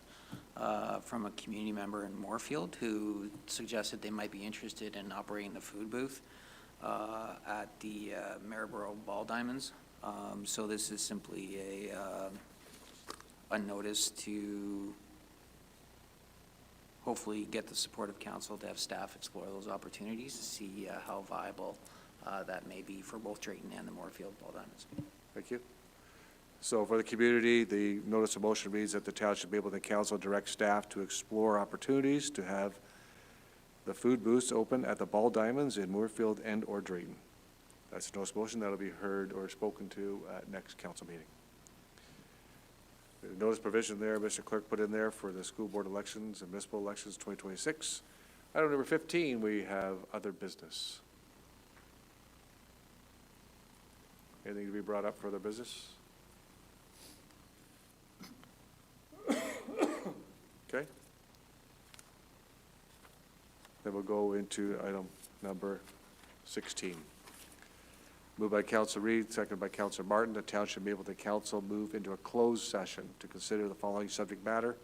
Speaker 3: from a community member in Moorfield who suggested they might be interested in operating the food booth at the Maryborough Ball Diamonds. So this is simply a notice to hopefully get the support of council to have staff explore those opportunities to see how viable that may be for both Drayton and the Moorfield Ball Diamonds.
Speaker 1: Thank you. So for the community, the notice of motion reads that the Township Mapleton Council direct staff to explore opportunities to have the food booths open at the Ball Diamonds in Moorfield and/or Drayton. That's a notice of motion that'll be heard or spoken to at next council meeting. The notice provision there, Mr. Clerk put in there for the school board elections and municipal elections 2026. Item number 15, we have other business. Anything to be brought up for other business? Okay. Then we'll go into item number 16. Moved by Council Reed, seconded by Council Martin, the Township Mapleton Council move into a closed session to consider the following subject matter.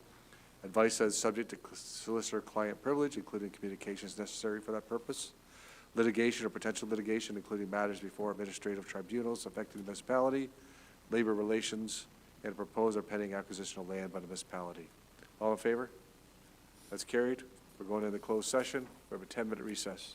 Speaker 1: Advice as subject to solicitor-client privilege, including communications necessary for that purpose. Litigation or potential litigation, including matters before administrative tribunals affecting the municipality, labor relations, and proposed or pending acquisition of land by the municipality. All in favor? That's carried. We're going into closed session. We have a 10-minute recess.